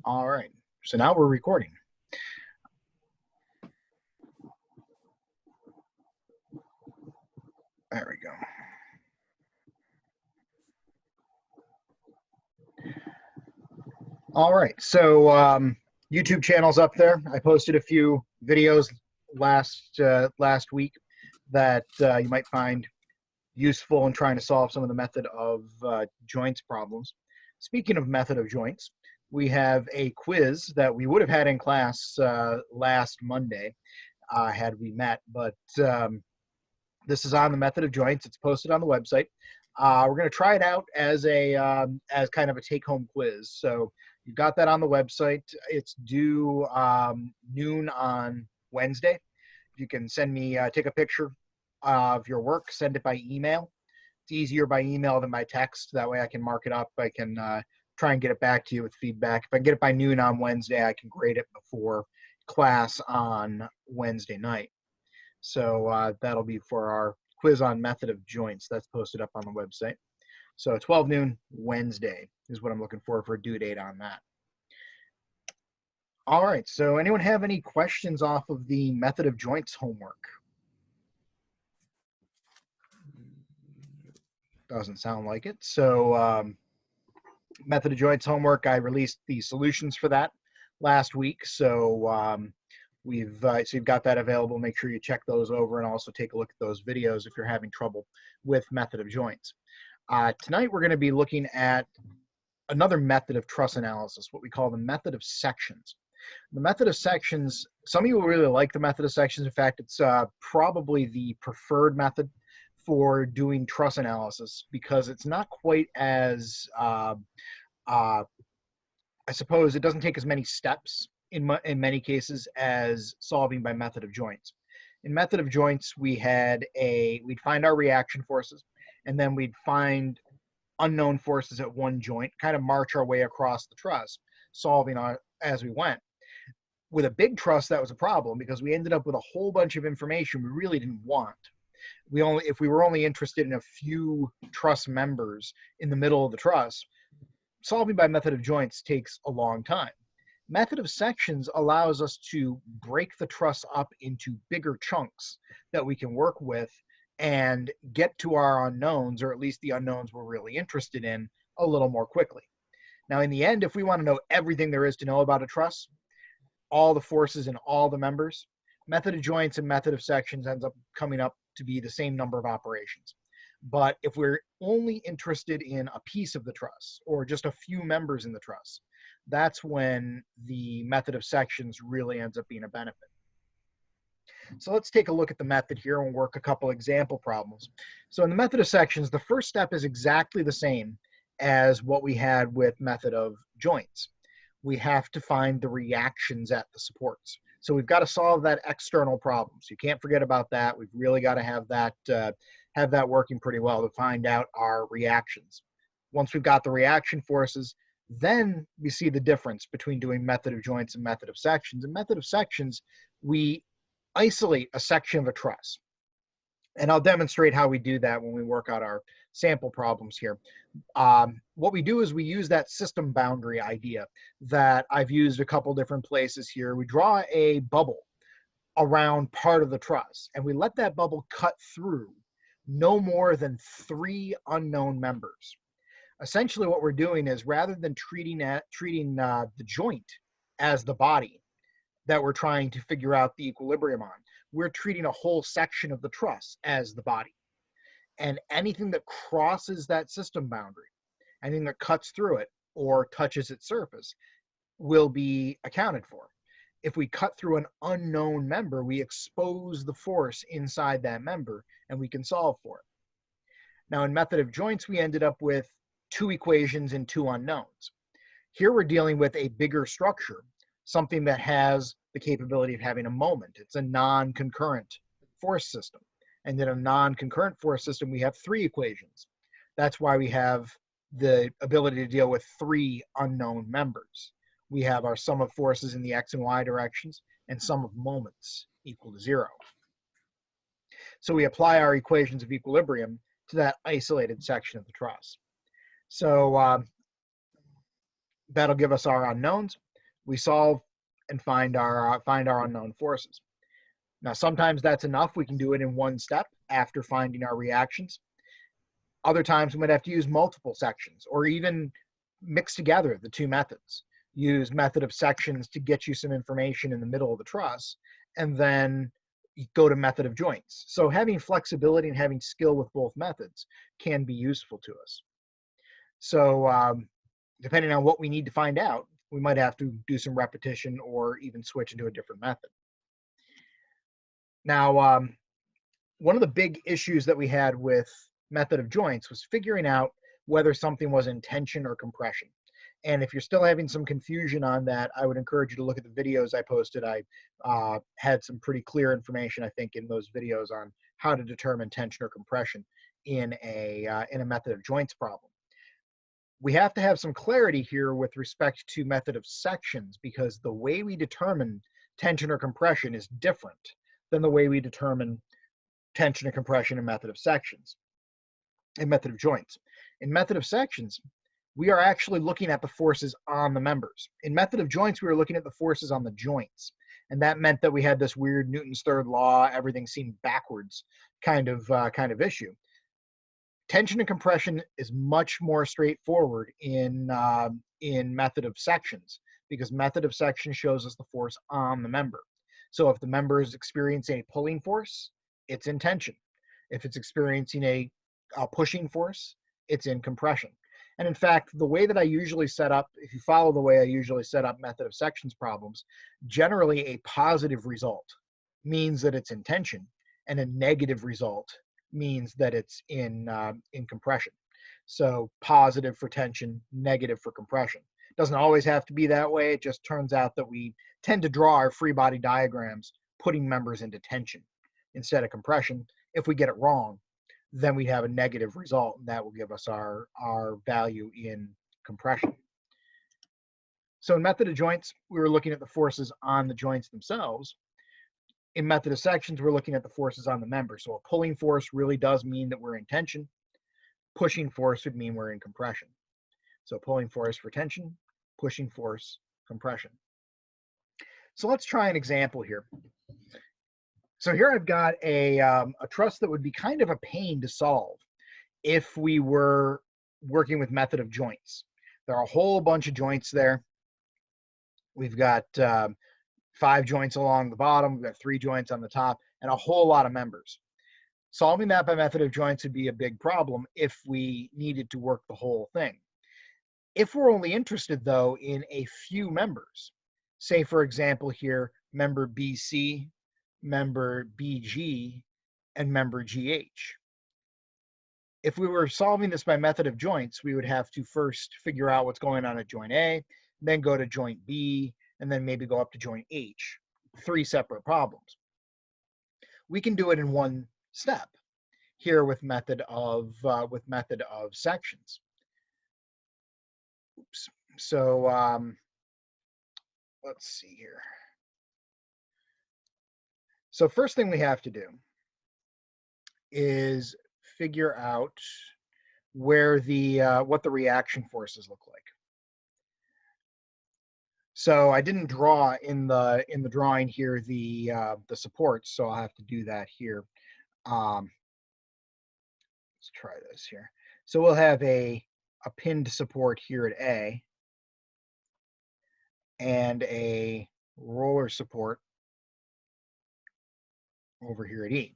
All right, so now we're recording. There we go. All right, so YouTube channel's up there. I posted a few videos last week that you might find useful in trying to solve some of the method of joints problems. Speaking of method of joints, we have a quiz that we would have had in class last Monday had we met, but this is on the method of joints. It's posted on the website. We're going to try it out as kind of a take-home quiz. So you've got that on the website. It's due noon on Wednesday. You can send me, take a picture of your work, send it by email. It's easier by email than by text. That way I can mark it up. I can try and get it back to you with feedback. If I can get it by noon on Wednesday, I can grade it before class on Wednesday night. So that'll be for our quiz on method of joints. That's posted up on the website. So 12 noon Wednesday is what I'm looking for a due date on that. All right, so anyone have any questions off of the method of joints homework? Doesn't sound like it. So method of joints homework, I released the solutions for that last week. So so you've got that available. Make sure you check those over and also take a look at those videos if you're having trouble with method of joints. Tonight we're going to be looking at another method of truss analysis, what we call the method of sections. The method of sections, some of you will really like the method of sections. In fact, it's probably the preferred method for doing truss analysis because it's not quite as, I suppose it doesn't take as many steps in many cases as solving by method of joints. In method of joints, we'd find our reaction forces, and then we'd find unknown forces at one joint, kind of march our way across the truss, solving as we went. With a big truss, that was a problem because we ended up with a whole bunch of information we really didn't want. If we were only interested in a few truss members in the middle of the truss, solving by method of joints takes a long time. Method of sections allows us to break the truss up into bigger chunks that we can work with and get to our unknowns, or at least the unknowns we're really interested in, a little more quickly. Now, in the end, if we want to know everything there is to know about a truss, all the forces and all the members, method of joints and method of sections ends up coming up to be the same number of operations. But if we're only interested in a piece of the truss or just a few members in the truss, that's when the method of sections really ends up being a benefit. So let's take a look at the method here and work a couple example problems. So in the method of sections, the first step is exactly the same as what we had with method of joints. We have to find the reactions at the supports. So we've got to solve that external problem. So you can't forget about that. We've really got to have that working pretty well to find out our reactions. Once we've got the reaction forces, then we see the difference between doing method of joints and method of sections. In method of sections, we isolate a section of a truss. And I'll demonstrate how we do that when we work out our sample problems here. What we do is we use that system boundary idea that I've used a couple different places here. We draw a bubble around part of the truss, and we let that bubble cut through no more than 3 unknown members. Essentially what we're doing is rather than treating the joint as the body that we're trying to figure out the equilibrium on, we're treating a whole section of the truss as the body. And anything that crosses that system boundary, anything that cuts through it or touches its surface will be accounted for. If we cut through an unknown member, we expose the force inside that member and we can solve for it. Now in method of joints, we ended up with 2 equations and 2 unknowns. Here we're dealing with a bigger structure, something that has the capability of having a moment. It's a non-concurrent force system. And in a non-concurrent force system, we have 3 equations. That's why we have the ability to deal with 3 unknown members. We have our sum of forces in the x and y directions and sum of moments equal to 0. So we apply our equations of equilibrium to that isolated section of the truss. So that'll give us our unknowns. we solve and find our unknown forces. Now, sometimes that's enough. We can do it in one step after finding our reactions. Other times we might have to use multiple sections or even mix together the two methods. Use method of sections to get you some information in the middle of the truss, and then go to method of joints. So having flexibility and having skill with both methods can be useful to us. So depending on what we need to find out, we might have to do some repetition or even switch into a different method. Now, one of the big issues that we had with method of joints was figuring out whether something was in tension or compression. And if you're still having some confusion on that, I would encourage you to look at the videos I posted. I had some pretty clear information, I think, in those videos on how to determine tension or compression in a method of joints problem. We have to have some clarity here with respect to method of sections, because the way we determine tension or compression is different than the way we determine tension and compression in method of sections, in method of joints. In method of sections, we are actually looking at the forces on the members. In method of joints, we were looking at the forces on the joints. And that meant that we had this weird Newton's third law, everything seemed backwards kind of issue. Tension and compression is much more straightforward in method of sections, because method of section shows us the force on the member. So if the member is experiencing a pulling force, it's in tension. If it's experiencing a pushing force, it's in compression. And in fact, the way that I usually set up, if you follow the way I usually set up method of sections problems, generally a positive result means that it's in tension, and a negative result means that it's in compression. So positive for tension, negative for compression. Doesn't always have to be that way. It just turns out that we tend to draw our free body diagrams putting members into tension instead of compression. If we get it wrong, then we have a negative result, and that will give us our value in compression. So in method of joints, we were looking at the forces on the joints themselves. In method of sections, we're looking at the forces on the member. So a pulling force really does mean that we're in tension. Pushing force would mean we're in compression. So pulling force for tension, pushing force, compression. So let's try an example here. So here I've got a truss that would be kind of a pain to solve if we were working with method of joints. There are a whole bunch of joints there. We've got 5 joints along the bottom, we've got 3 joints on the top, and a whole lot of members. Solving that by method of joints would be a big problem if we needed to work the whole thing. If we're only interested, though, in a few members, say, for example, here, member BC, member BG, and member GH. If we were solving this by method of joints, we would have to first figure out what's going on at joint A, then go to joint B, and then maybe go up to joint H. 3 separate problems. We can do it in one step here with method of sections. Oops. So let's see here. So first thing we have to do is figure out where what the reaction forces look like. So I didn't draw in the drawing here the supports, so I'll have to do that here. Let's try this here. So we'll have a pinned support here at A, and a roller support over here at E.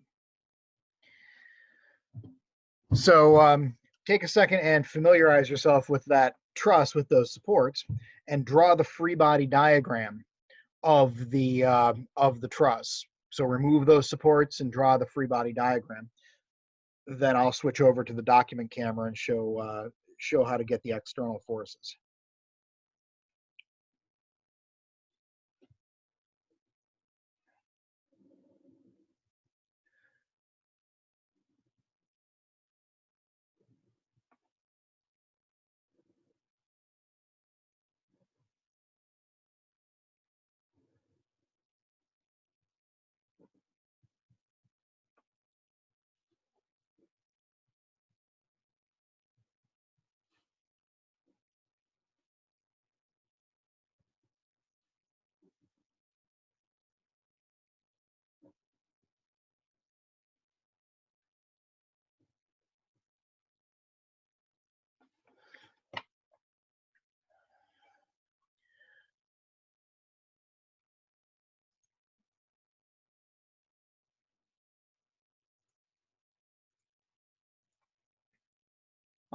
So take a second and familiarize yourself with that truss, with those supports, and draw the free body diagram of the truss. So remove those supports and draw the free body diagram. Then I'll switch over to the document camera and show how to get the external forces.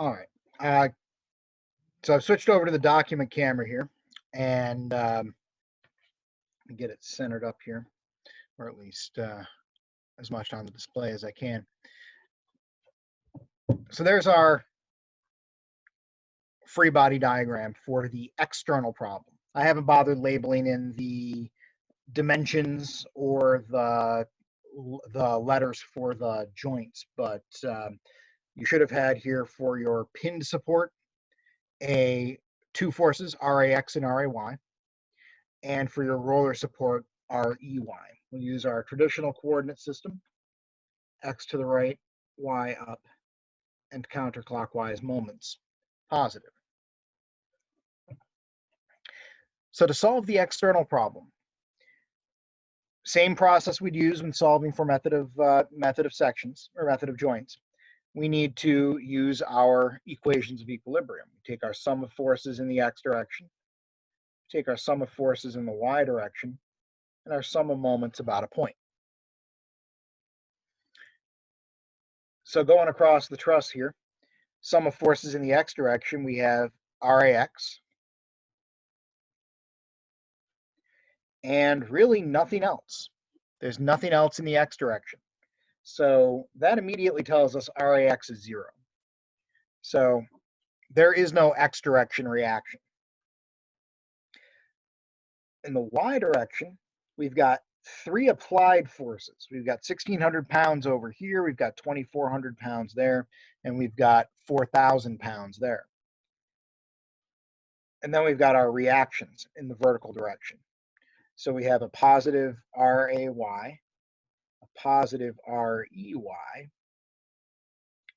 All right. So I've switched over to the document camera here, and get it centered up here, or at least as much on the display as I can. So there's our free body diagram for the external problem. I haven't bothered labeling in the dimensions or the letters for the joints, but you should have had here for your pinned support two forces, RAX and RAY, and for your roller support, REY. We'll use our traditional coordinate system, X to the right, Y up, and counterclockwise moments, positive. So to solve the external problem, same process we'd use when solving for method of sections or method of joints. We need to use our equations of equilibrium. We take our sum of forces in the x direction, take our sum of forces in the y direction, and our sum of moments about a point. So going across the truss here, sum of forces in the x direction, we have RAX, and really nothing else. There's nothing else in the x direction. So that immediately tells us RAX is 0. So there is no x direction reaction. In the y direction, we've got 3 applied forces. We've got 1,600 pounds over here, we've got 2,400 pounds there, and we've got 4,000 pounds there. And then we've got our reactions in the vertical direction. So we have a positive RAY, a positive REY.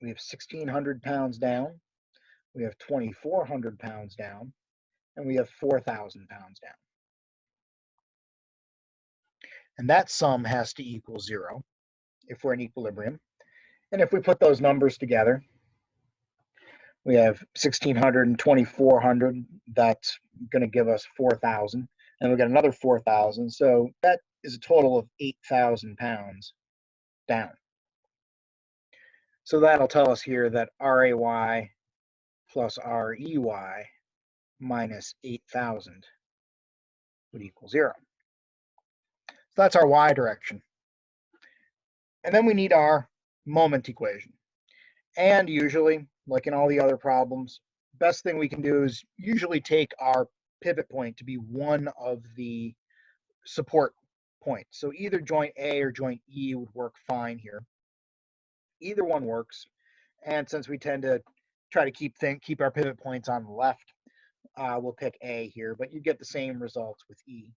We have 1,600 pounds down, we have 2,400 pounds down, and we have 4,000 pounds down. And that sum has to equal 0 if we're in equilibrium. And if we put those numbers together, we have 1,600 and 2,400. That's going to give us 4,000. And we've got another 4,000. So that is a total of 8,000 pounds down. So that'll tell us here that RAY plus REY minus 8,000 would equal 0. So that's our y direction. And then we need our moment equation. And usually, like in all the other problems, best thing we can do is usually take our pivot point to be one of the support points. So either joint A or joint E would work fine here. Either one works. And since we tend to try to keep our pivot points on the left, we'll pick A here, but you get the same results with E.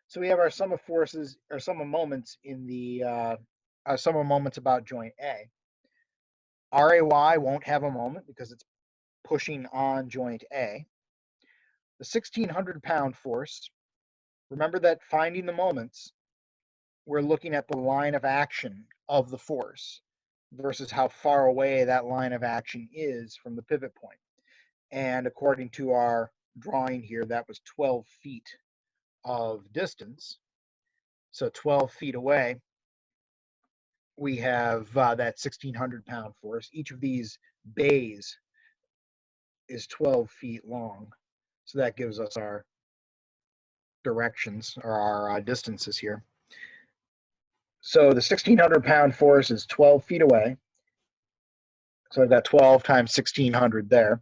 So we have our sum of forces, or sum of moments in the sum of moments about joint A. RAY won't have a moment because it's pushing on joint A. The 1,600 pound force, remember that finding the moments, we're looking at the line of action of the force versus how far away that line of action is from the pivot point. And according to our drawing here, that was 12 feet of distance. So 12 feet away, we have that 1,600 pound force. Each of these bays is 12 feet long. So that gives us our directions, or our distances here. So the 1,600 pound force is 12 feet away. So I've got 12 times 1,600 there.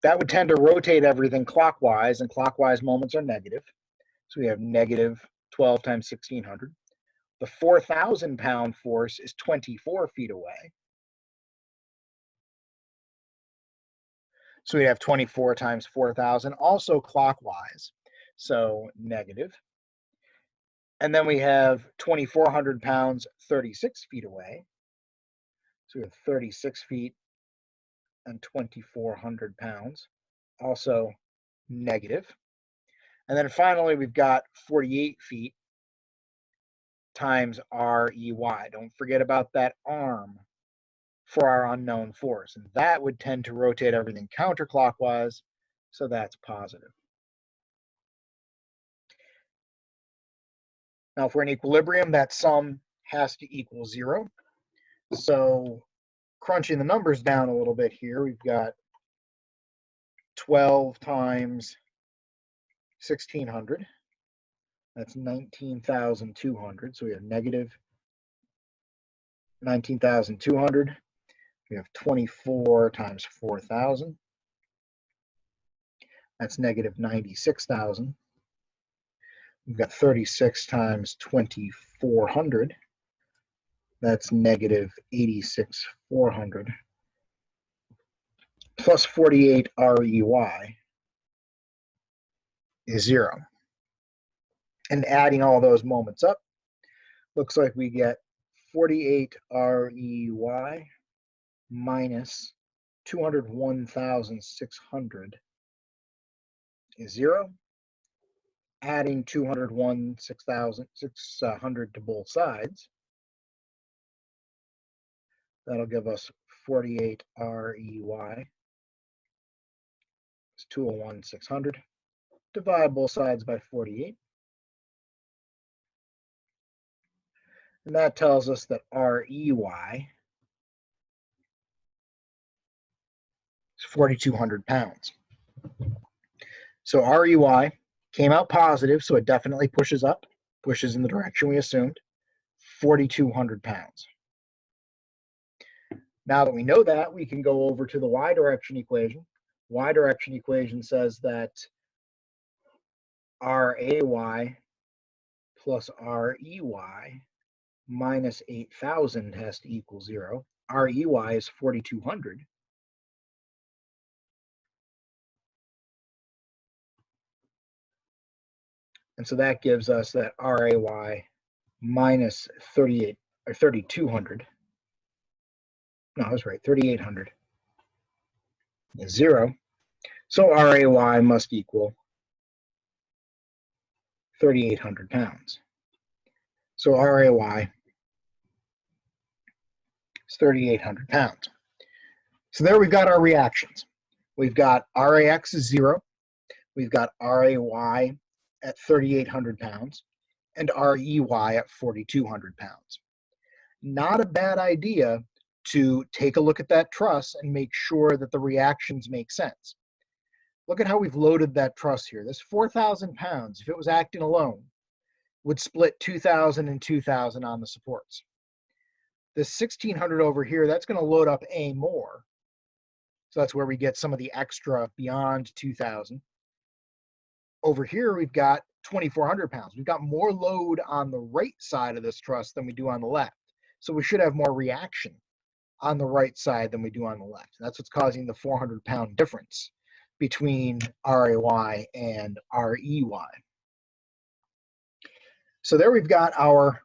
That would tend to rotate everything clockwise, and clockwise moments are negative. So we have negative 12 times 1,600. The 4,000 pound force is 24 feet away. So we have 24 times 4,000, also clockwise, so negative. And then we have 2,400 pounds, 36 feet away. So we have 36 feet and 2,400 pounds, also negative. And then finally, we've got 48 feet times REY. Don't forget about that arm for our unknown force. And that would tend to rotate everything counterclockwise, so that's positive. Now, if we're in equilibrium, that sum has to equal 0. So crunching the numbers down a little bit here, we've got 12 times 1,600. That's 19,200. So we have negative 19,200. We have 24 times 4,000. That's negative 96,000. We've got 36 times 2,400. That's negative 86,400. Plus 48 REY is 0. And adding all those moments up, looks like we get 48 REY minus 201,600 is 0. Adding 201,600 to both sides, that'll give us 48 REY. It's 201,600. Divide both sides by 48. And that tells us that REY is 4,200 pounds. So REY came out positive, so it definitely pushes up, pushes in the direction we assumed, 4,200 pounds. Now that we know that, we can go over to the y direction equation. Y direction equation says that RAY plus REY minus 8,000 has to equal 0. REY is 4,200. And so that gives us that RAY minus 38 or 3,200. No, I was right, 3,800 is 0. So RAY must equal 3,800 pounds. So RAY is 3,800 pounds. So there we've got our reactions. We've got RAX is 0. We've got RAY at 3,800 pounds and REY at 4,200 pounds. Not a bad idea to take a look at that truss and make sure that the reactions make sense. Look at how we've loaded that truss here. This 4,000 pounds, if it was acting alone, would split 2,000 and 2,000 on the supports. This 1,600 over here, that's going to load up A more. So that's where we get some of the extra beyond 2,000. Over here, we've got 2,400 pounds. We've got more load on the right side of this truss than we do on the left. So we should have more reaction on the right side than we do on the left. That's what's causing the 400-pound difference between RAY and REY. So there we've got our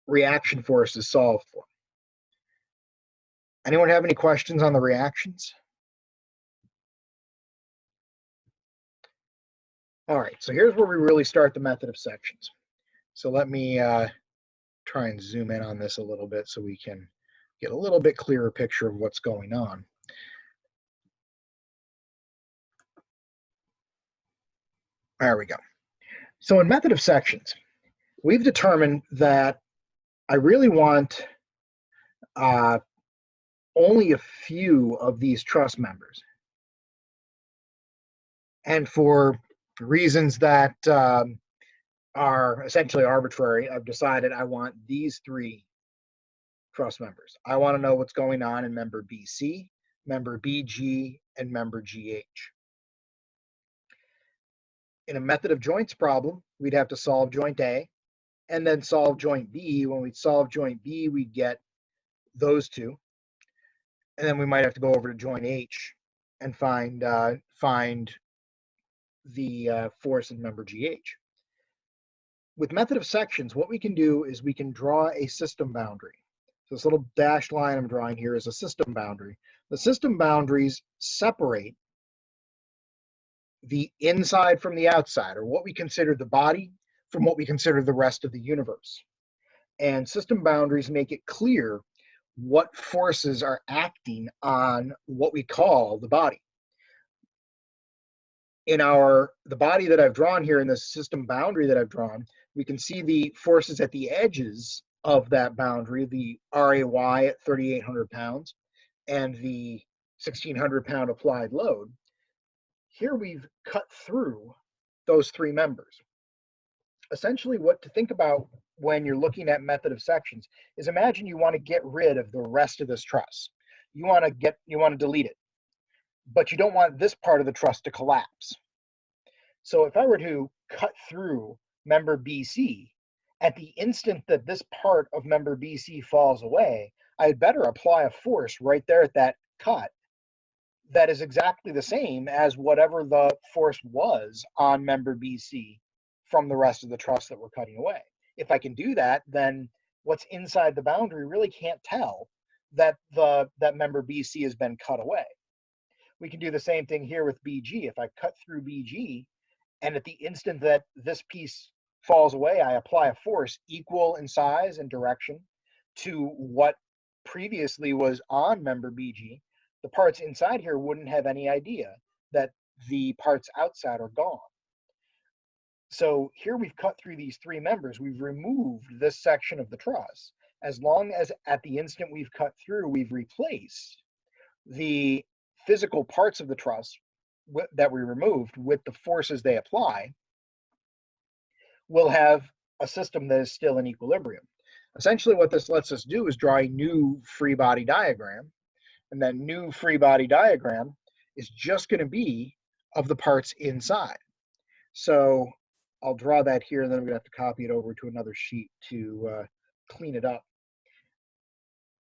reaction forces solved for. Anyone have any questions on the reactions? All right, so here's where we really start the method of sections. So let me try and zoom in on this a little bit so we can get a little bit clearer picture of what's going on. There we go. So in method of sections, we've determined that I really want only a few of these truss members. And for reasons that are essentially arbitrary, I've decided I want these 3 truss members. I want to know what's going on in member BC, member BG, and member GH. In a method of joints problem, we'd have to solve joint A and then solve joint B. When we solve joint B, we get those 2. And then we might have to go over to joint H and find the force in member GH. With method of sections, what we can do is we can draw a system boundary. So this little dashed line I'm drawing here is a system boundary. The system boundaries separate the inside from the outside, or what we consider the body from what we consider the rest of the universe. And system boundaries make it clear what forces are acting on what we call the body. In the body that I've drawn here in the system boundary that I've drawn, we can see the forces at the edges of that boundary, the RAY at 3,800 pounds and the 1,600 pound applied load, here we've cut through those three members. Essentially, what to think about when you're looking at method of sections is, imagine you want to get rid of the rest of this truss. You want to delete it, but you don't want this part of the truss to collapse. So if I were to cut through member BC, at the instant that this part of member BC falls away, I'd better apply a force right there at that cut that is exactly the same as whatever the force was on member BC from the rest of the truss that we're cutting away. If I can do that, then what's inside the boundary really can't tell that that member BC has been cut away. We can do the same thing here with BG. If I cut through BG, and at the instant that this piece falls away, I apply a force equal in size and direction to what previously was on member BG, the parts inside here wouldn't have any idea that the parts outside are gone. So here we've cut through these three members. We've removed this section of the truss. As long as at the instant we've cut through, we've replaced the physical parts of the truss that we removed with the forces they apply, we'll have a system that is still in equilibrium. Essentially, what this lets us do is draw a new free body diagram, and that new free body diagram is just going to be of the parts inside. So I'll draw that here, and then I'm going to have to copy it over to another sheet to clean it up.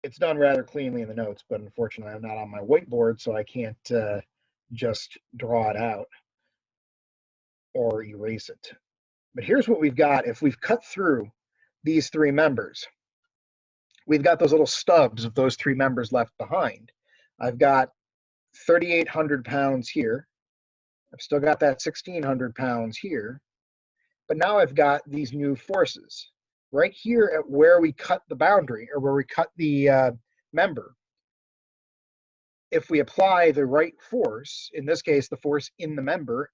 It's done rather cleanly in the notes, but unfortunately I'm not on my whiteboard, so I can't just draw it out or erase it. But here's what we've got. If we've cut through these three members, we've got those little stubs of those three members left behind. I've got 3,800 pounds here. I've still got that 1,600 pounds here. But now I've got these new forces. Right here at where we cut the boundary, or where we cut the member, if we apply the right force, in this case, the force in the member,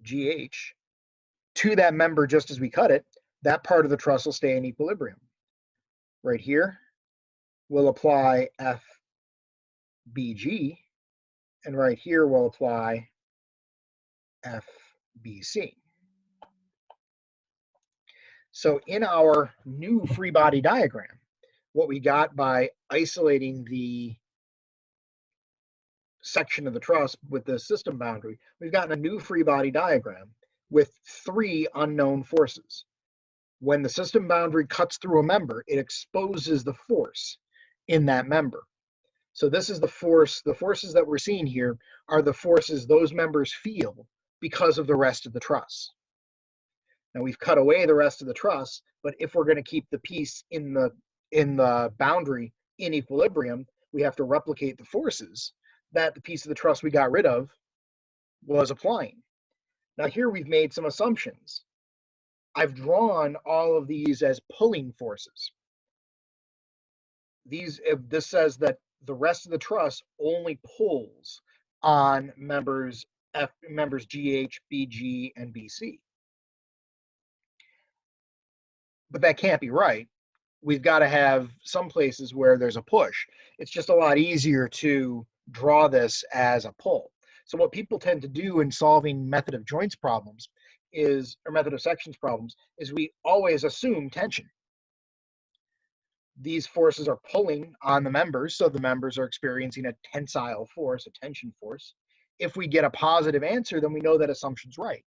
FGH, to that member just as we cut it, that part of the truss will stay in equilibrium. Right here, we'll apply FBG, and right here we'll apply FBC. So in our new free body diagram, what we got by isolating the section of the truss with the system boundary, we've gotten a new free body diagram with three unknown forces. When the system boundary cuts through a member, it exposes the force in that member. So this is the force. The forces that we're seeing here are the forces those members feel because of the rest of the truss. Now we've cut away the rest of the truss, but if we're going to keep the piece in the boundary in equilibrium, we have to replicate the forces that the piece of the truss we got rid of was applying. Now here we've made some assumptions. I've drawn all of these as pulling forces. This says that the rest of the truss only pulls on members GH, BG, and BC. But that can't be right. We've got to have some places where there's a push. It's just a lot easier to draw this as a pull. So what people tend to do in solving method of joints problems is, or method of sections problems, is we always assume tension. These forces are pulling on the members, so the members are experiencing a tensile force, a tension force. If we get a positive answer, then we know that assumption's right.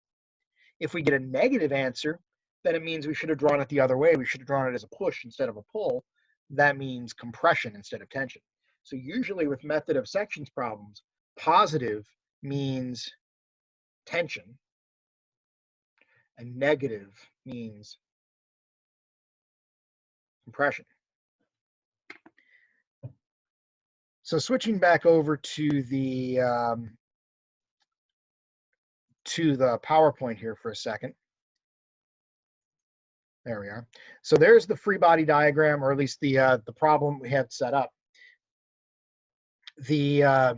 If we get a negative answer, then it means we should have drawn it the other way. We should have drawn it as a push instead of a pull. That means compression instead of tension. So usually with method of sections problems, positive means tension and negative means compression. So switching back over to the PowerPoint here for a second. There we are. So there's the free body diagram, or at least the problem we had set up. The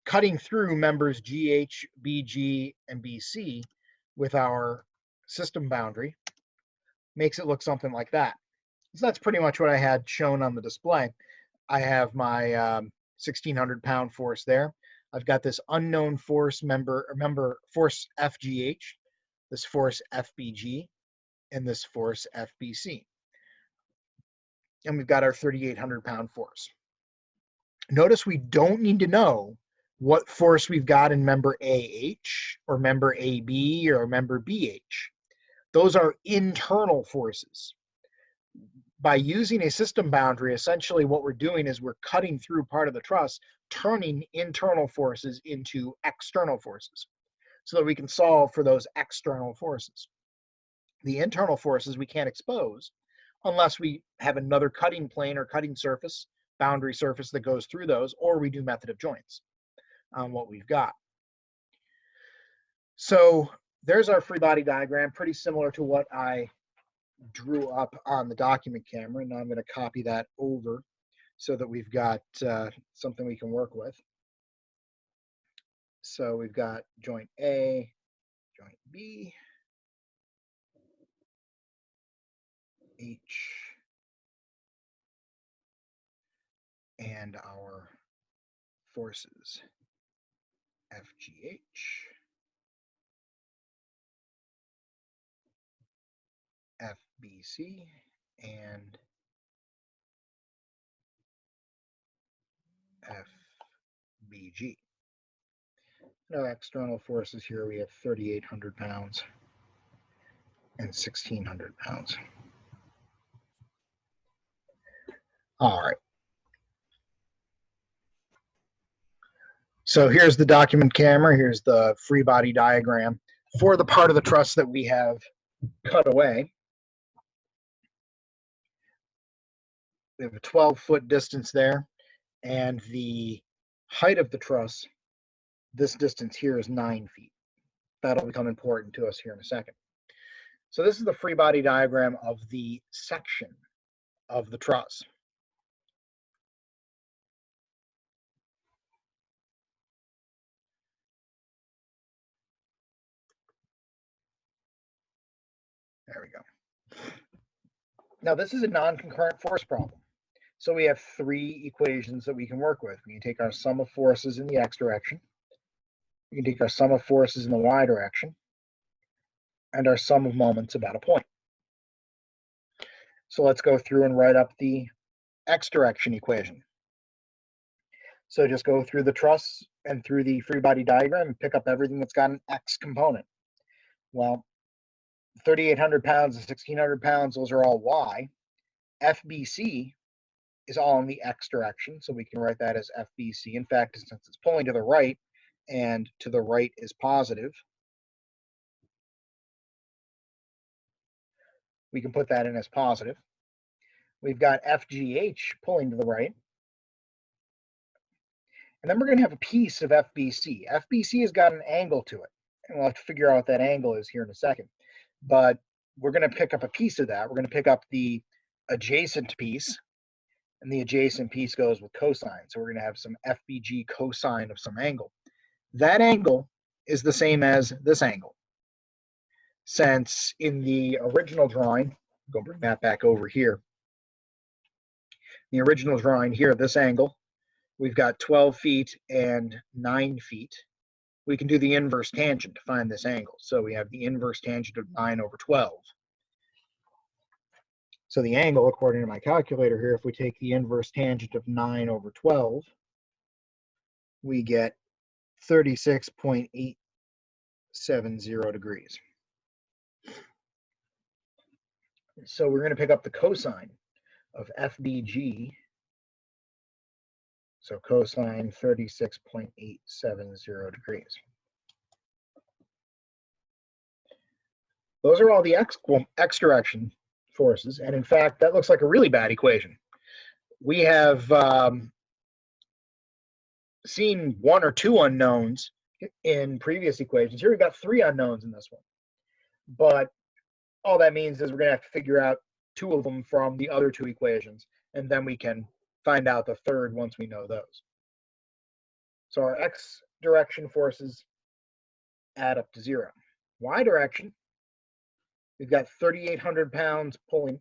cutting through members GH, BG, and BC with our system boundary. makes it look something like that. So that's pretty much what I had shown on the display. I have my 1,600-pound force there. I've got this unknown force member force FGH, this force FBG, and this force FBC. And we've got our 3,800-pound force. Notice we don't need to know what force we've got in member AH or member AB or member BH. Those are internal forces. By using a system boundary, essentially what we're doing is we're cutting through part of the truss, turning internal forces into external forces so that we can solve for those external forces. The internal forces we can't expose unless we have another cutting plane or cutting surface, boundary surface that goes through those, or we do method of joints on what we've got. So there's our free body diagram, pretty similar to what I drew up on the document camera. Now I'm going to copy that over so that we've got something we can work with. So we've got joint A, joint B, H, and our forces FGH, FBC, and FBG. No external forces here. We have 3,800 pounds and 1,600 pounds. All right. So here's the document camera. Here's the free body diagram for the part of the truss that we have cut away. We have a 12-foot distance there, and the height of the truss, this distance here is 9 feet. That'll become important to us here in a second. So this is the free body diagram of the section of the truss. There we go. Now this is a non-concurrent force problem. So we have 3 equations that we can work with. We can take our sum of forces in the x direction. We can take our sum of forces in the y direction, and our sum of moments about a point. So let's go through and write up the x direction equation. So just go through the truss and through the free body diagram and pick up everything that's got an x component. Well, 3,800 pounds and 1,600 pounds, those are all y. FBC is all in the x direction, so we can write that as FBC. In fact, since it's pulling to the right, and to the right is positive, we can put that in as positive. We've got FGH pulling to the right. And then we're going to have a piece of FBC. FBC has got an angle to it, and we'll have to figure out what that angle is here in a second. But we're going to pick up a piece of that. We're going to pick up the adjacent piece, and the adjacent piece goes with cosine. So we're going to have some FBG cosine of some angle. That angle is the same as this angle. Since in the original drawing, go bring that back over here. The original drawing here, this angle, we've got 12 feet and 9 feet. We can do the inverse tangent to find this angle. So we have the inverse tangent of 9 over 12. So the angle, according to my calculator here, if we take the inverse tangent of 9 over 12, we get 36.870 degrees. So we're going to pick up the cosine of FBG. So cosine 36.870 degrees. Those are all the x direction forces. And in fact, that looks like a really bad equation. We have seen 1 or 2 unknowns in previous equations. Here we've got 3 unknowns in this one. But all that means is we're going to have to figure out 2 of them from the other 2 equations, and then we can find out the third once we know those. So our x direction forces add up to 0. Y direction, We've got 3,800 pounds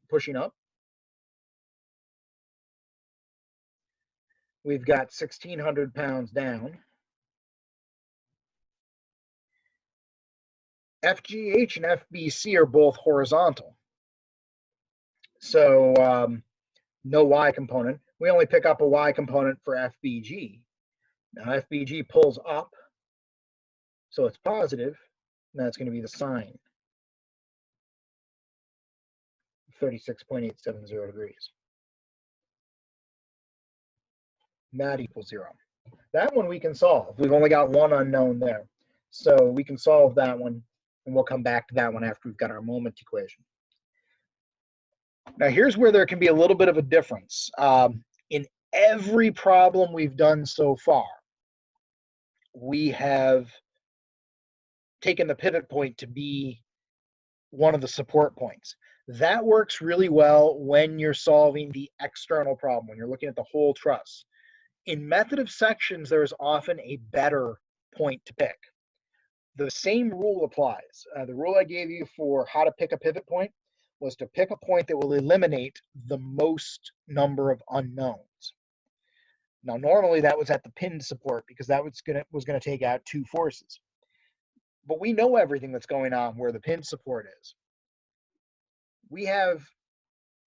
pushing up. We've got 1,600 pounds down. FGH and FBC are both horizontal. So no Y component. We only pick up a Y component for FBG. Now FBG pulls up, so it's positive, and that's going to be the sine, 36.870 degrees. And that equals 0. That one we can solve. We've only got one unknown there. So we can solve that one, and we'll come back to that one after we've got our moment equation. Now here's where there can be a little bit of a difference. In every problem we've done so far, we have taken the pivot point to be one of the support points. That works really well when you're solving the external problem, when you're looking at the whole truss. In method of sections, there's often a better point to pick. The same rule applies. The rule I gave you for how to pick a pivot point was to pick a point that will eliminate the most number of unknowns. Now, normally that was at the pinned support because that was gonna take out 2 forces. But we know everything that's going on where the pinned support is. We have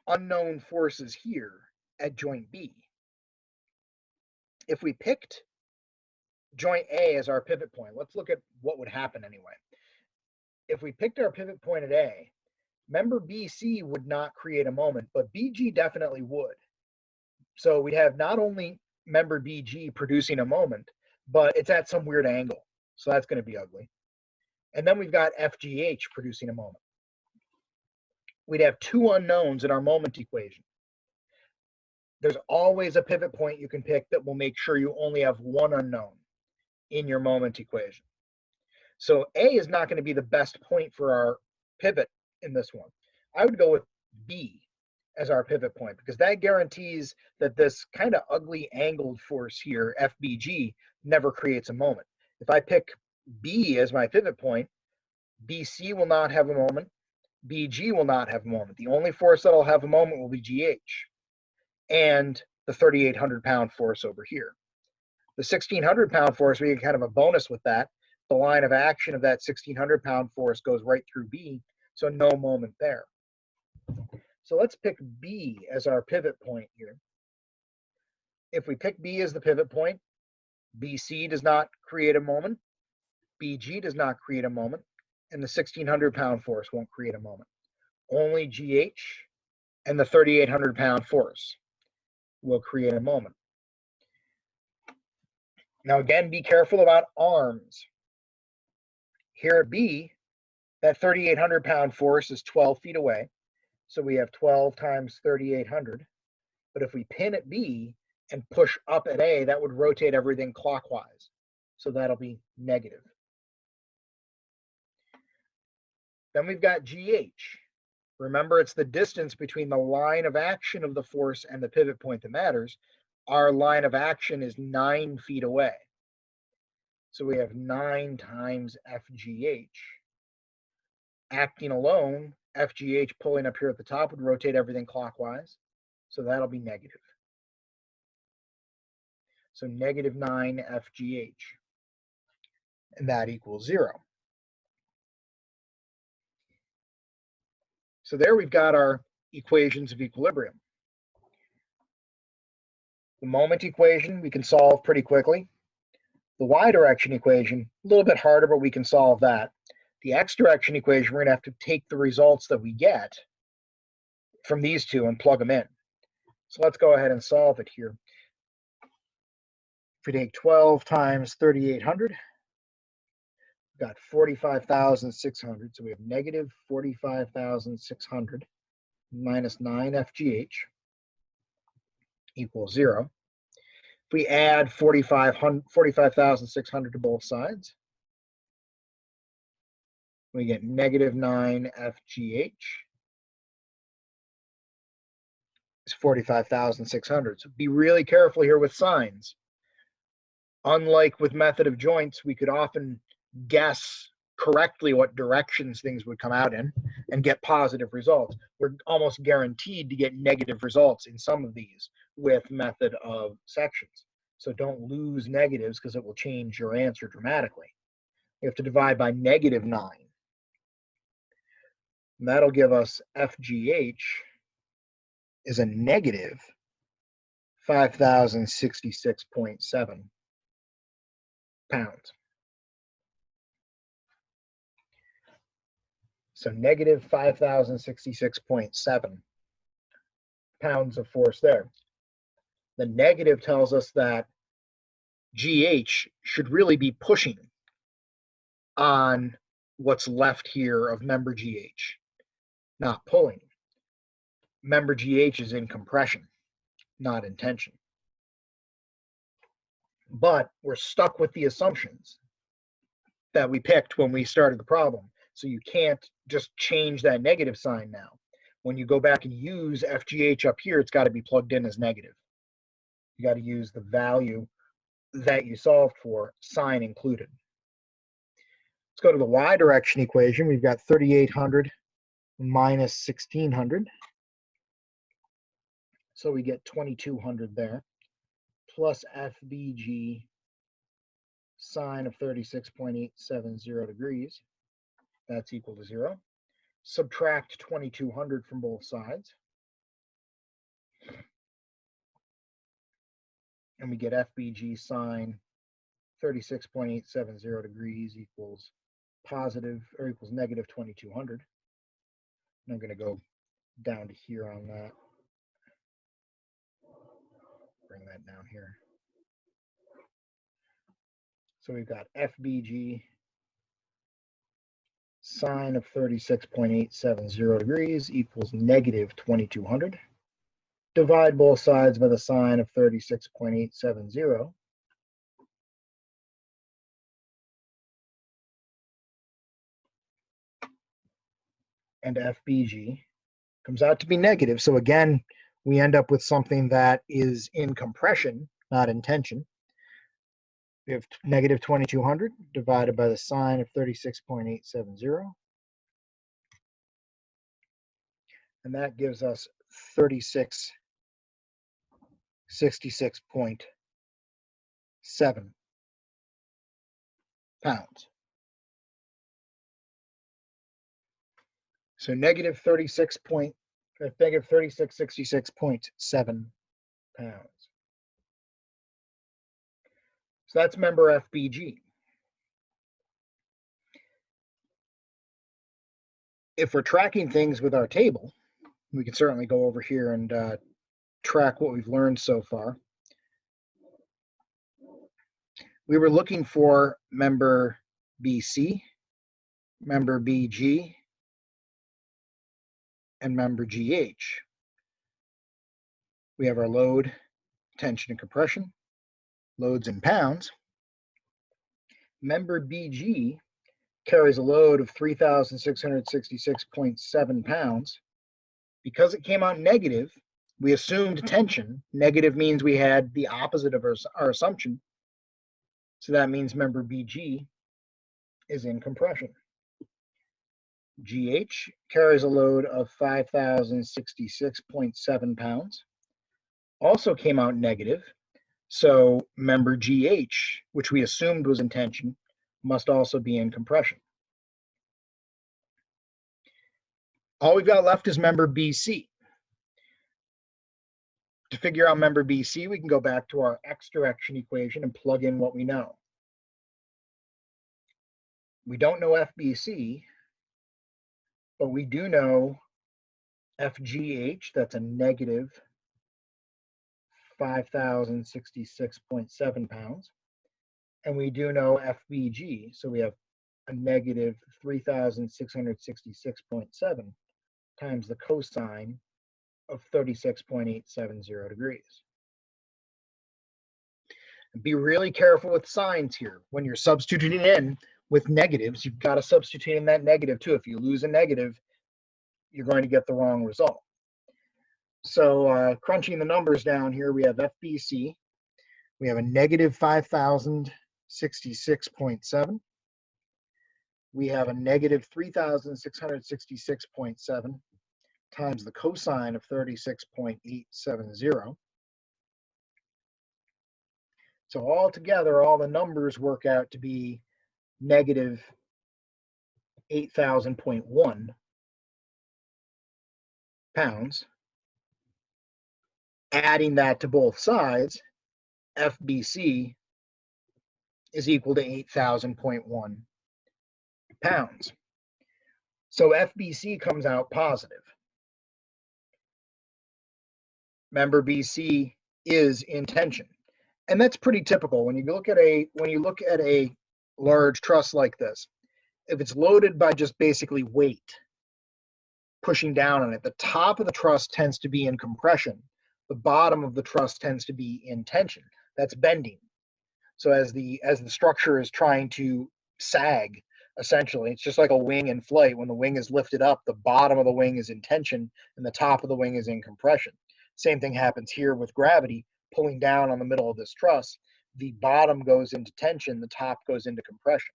unknown forces here at joint B. If we picked joint A as our pivot point, let's look at what would happen anyway. If we picked our pivot point at A, member BC would not create a moment, but BG definitely would. So we'd have not only member BG producing a moment, but it's at some weird angle. So that's going to be ugly. And then we've got FGH producing a moment. We'd have 2 unknowns in our moment equation. There's always a pivot point you can pick that will make sure you only have 1 unknown in your moment equation. So A is not going to be the best point for our pivot in this one. I would go with B as our pivot point because that guarantees that this kind of ugly angled force here, FBG, never creates a moment. If I pick B as my pivot point, BC will not have a moment, BG will not have a moment. The only force that'll have a moment will be GH and the 3,800 pound force over here. The 1,600 pound force, we get kind of a bonus with that. The line of action of that 1,600 pound force goes right through B, so no moment there. So let's pick B as our pivot point here. If we pick B as the pivot point, BC does not create a moment, BG does not create a moment, and the 1,600 pound force won't create a moment. Only GH and the 3,800 pound force will create a moment. Now again, be careful about arms. Here at B, that 3,800 pound force is 12 feet away. So we have 12 times 3,800. But if we pin at B and push up at A, that would rotate everything clockwise. So that'll be negative. Then we've got GH. Remember, it's the distance between the line of action of the force and the pivot point that matters. Our line of action is 9 feet away. So we have 9 times FGH. Acting alone, FGH pulling up here at the top would rotate everything clockwise. So that'll be negative. So negative 9 FGH. And that equals 0. So there we've got our equations of equilibrium. The moment equation we can solve pretty quickly. The y direction equation, a little bit harder, but we can solve that. The x direction equation, we're going to have to take the results that we get from these two and plug them in. So let's go ahead and solve it here. If we take 12 times 3,800, we've got 45,600. So we have negative 45,600 minus 9 FGH equals 0. If we add 45,600 to both sides, we get negative 9 FGH is 45,600. So be really careful here with signs. Unlike with method of joints, we could often guess correctly what directions things would come out in and get positive results. We're almost guaranteed to get negative results in some of these with method of sections. So don't lose negatives because it will change your answer dramatically. You have to divide by -9. And that'll give us FGH is a negative 5,066.7 pounds. So negative 5,066.7 pounds of force there. The negative tells us that GH should really be pushing on what's left here of member GH, not pulling. Member GH is in compression, not in tension. But we're stuck with the assumptions that we picked when we started the problem. So you can't just change that negative sign now. When you go back and use FGH up here, it's got to be plugged in as negative. You got to use the value that you solved for, sign included. Let's go to the y direction equation. We've got 3,800 minus 1,600. So we get 2,200 there, plus FBG sine of 36.870 degrees. That's equal to 0. Subtract 2,200 from both sides. And we get FBG sine 36.870 degrees equals positive or equals negative 2,200. And I'm going to go down to here on that. Bring that down here. So we've got FBG sine of 36.870 degrees equals negative 2,200. Divide both sides by the sine of 36.870. And FBG comes out to be negative. So again, we end up with something that is in compression, not in tension. We have negative 2,200 divided by the sine of 36.870. And that gives us 3666.7 pounds. So negative 3666.7 pounds. So that's member FBG. If we're tracking things with our table, we can certainly go over here and track what we've learned so far. We were looking for member BC, member BG, and member GH. We have our load, tension, and compression. Loads in pounds. Member BG carries a load of 3,666.7 pounds. Because it came out negative, we assumed tension. Negative means we had the opposite of our assumption. So that means member BG is in compression. GH carries a load of 5,066.7 pounds. Also came out negative. So member GH, which we assumed was in tension, must also be in compression. All we've got left is member BC. To figure out member BC, we can go back to our x direction equation and plug in what we know. We don't know FBC, but we do know FGH, that's a negative 5,066.7 pounds. And we do know FBG, so we have a negative 3,666.7 times the cosine of 36.870 degrees. And be really careful with signs here. When you're substituting in with negatives, you've got to substitute in that negative too. If you lose a negative, you're going to get the wrong result. So crunching the numbers down here, we have FBC. We have a negative 5,066.7. we have a negative 3,666.7 times the cosine of 36.870. So altogether, all the numbers work out to be negative 8,000.1 pounds. Adding that to both sides, FBC is equal to 8,000.1 pounds. So FBC comes out positive. Remember, BC is in tension. And that's pretty typical when you look at a large truss like this. If it's loaded by just basically weight pushing down on it, the top of the truss tends to be in compression. The bottom of the truss tends to be in tension. That's bending. So as the structure is trying to sag, essentially, it's just like a wing in flight. When the wing is lifted up, the bottom of the wing is in tension and the top of the wing is in compression. Same thing happens here with gravity pulling down on the middle of this truss. The bottom goes into tension, the top goes into compression.